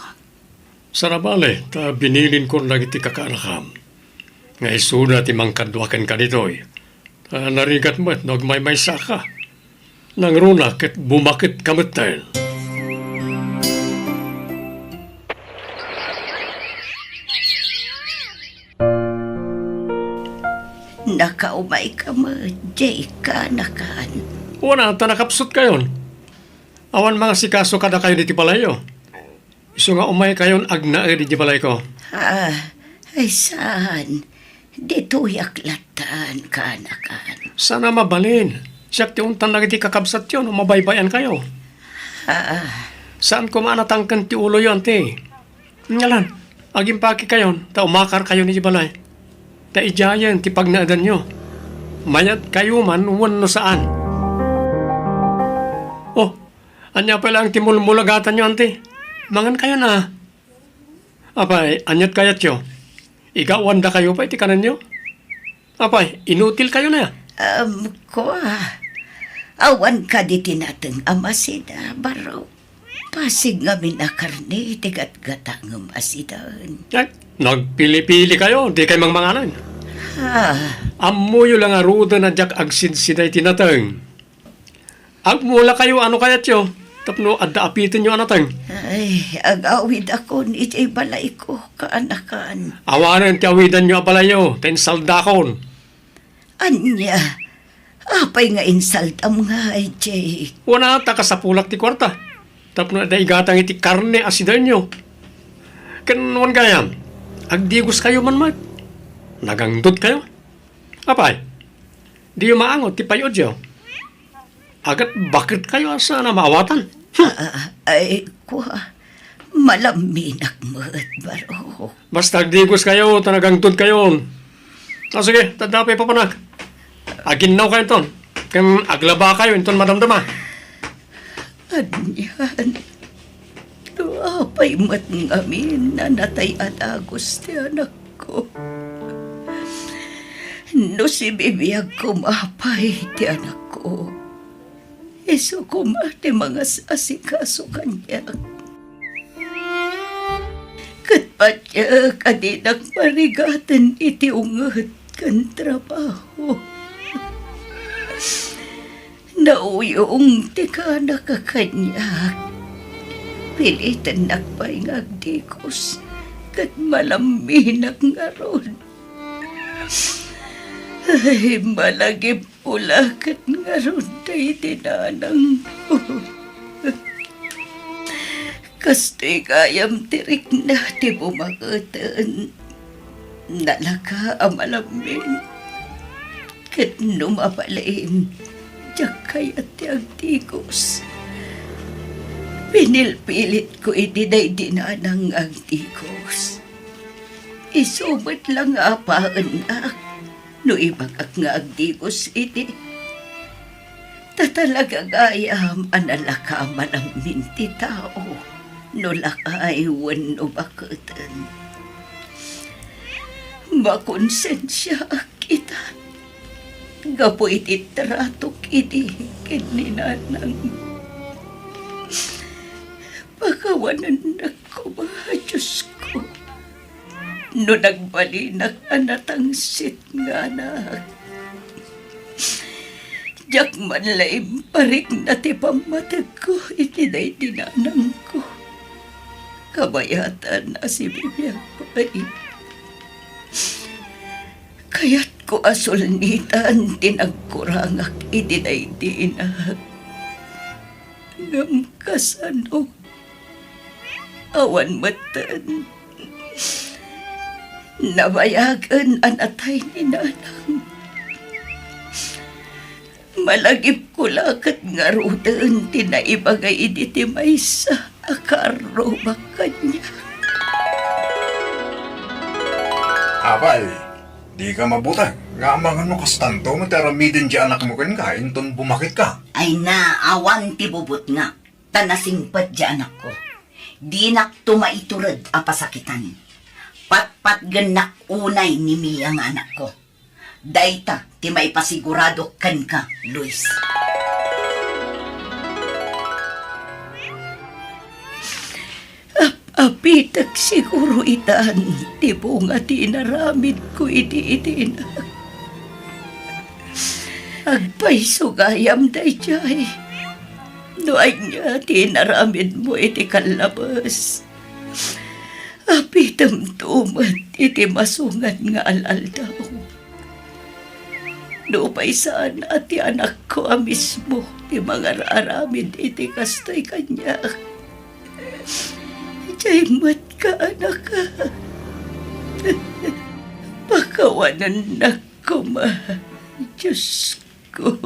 Sarabale, ta binilin ko lagi ti kakaanakam. Nga isuda ti mangkadwakan ka ditoy. Ta narigat mo't nagmay-may saka. Nang runa ket bumakit kamatayin. Nakaumay ka mo, Jay ka nakaan. Una, ta nakapsut kayon. Awan mga sikaso kada kayo diti palayo. Iso nga umay kayon agnae di balay ko. Ay saan? Dito yaklatan ka nakaan. Sana mabalin. Siyak ti untan lagi ti kakabsat yun, mabaybayan kayo. Saan ko maanatangkan ti ulo yun, ti? Ngalan, aging paki kayon, ta umakar kayo ni balay. Ta ijayan ti pagnaadan nyo. Mayat kayo man, uwan no saan. Oh, anya pa lang ti mulmulagatan nyo, ante. Mangan kayo na. Apay, anyat kayat yo. Igawan da kayo pa iti kanan nyo. Apay, inutil kayo na. Awan ka di tinateng amasida, baro. Pasig nga minakarni, tigat-gata ng asidan. Ay, nagpili-pili kayo, di kayo mangmanganan. Amuyo lang aruda na jak agsidsiday tinateng. Agmula kayo, ano kayat yo? Tapno, adda apitin nyo anateng. Ay, agawid ako ni iti balay ko, kaanakan. Awanan ti awidan nyo apalayo, ten saldakon. Anya, apay nga insult am nga ay Jay. Wana ta kasapulak ti kwarta. Tapno, adda igatang iti karne asidan nyo. Kanuan gayam, agdigos kayo man mat. Nagangdod kayo. Apay, di yung maangot ti payod yo. Agat bakit kayo asa na maawatan? Ay, kuha, malaminak mo't baro. Basta agdigos kayo, tanagangtod kayo. Sige, tadapay pa panak. Aginaw kayo ton. Kan aglaba kayo, inton madamdama. Anyan, duapay mat ngamin na natay at agos ti anak ko. No si bibiyag kumapay ti anak ko. Iso kumati mga asikaso kanya. Katpatya kadinak marigatan iti ungat kan trabaho. Nauyong ti ka nakakanyak. Pilitan nakpay ngagdikos kat malaminak nga ron. Ay, malagip ulakat nga ron day tinanang ko. Kasto'y kayam tirik na ti bumakatan. Nalaka ang malamin. Kat numapalain, diyak kayat ti agtikos. Pinilpilit ko iti day dinanang agtikos. Isumat lang apaan ak. No ibagak nga agtikos iti. Tatalaga gayam analaka malamin ti tao. No lakay wano bakatan. Makonsensya kita. Gapo iti tratok iti kininanang. Pagawanan ako ba, Diyos ko. No nagbalinak anatangsit nga na. Diyak man laim parik na ti pamatag ko iti day dinanang ko. Kabayatan na si Bibiyang Pay. Kaya't ko asulnitan tinagkurangak iti day dinag. Ngamkasano. Awan matan. Nabayagan anatay ni nanang. Malagip ko lakat nga rudan tinaibagay iti maysa akaro bakanya. Abay, di ka mabuta. Nga mga no kastanto, mataramidin di anak mo kan ka, inton bumakit ka. Ay na, awan ti bubot nga. Tanasingpat di anak ko. Di nak tumaiturad a pasakitan. Patpat ganak unay ni miyang anak ko. Dayta, ti may pasigurado kan ka, Luis. Apitak siguro itan, ti bunga ti naramid ko iti na. Agpay sugayam day jay. Noay niya ti naramid mo iti kalabas. Apitam tumat iti masungan nga alal daw. Nupay sana ti anak ko mismo ti mga raramid iti kastoy kanya. Jay mat ka anak ka. Pakawanan na ko ma. Diyos ko.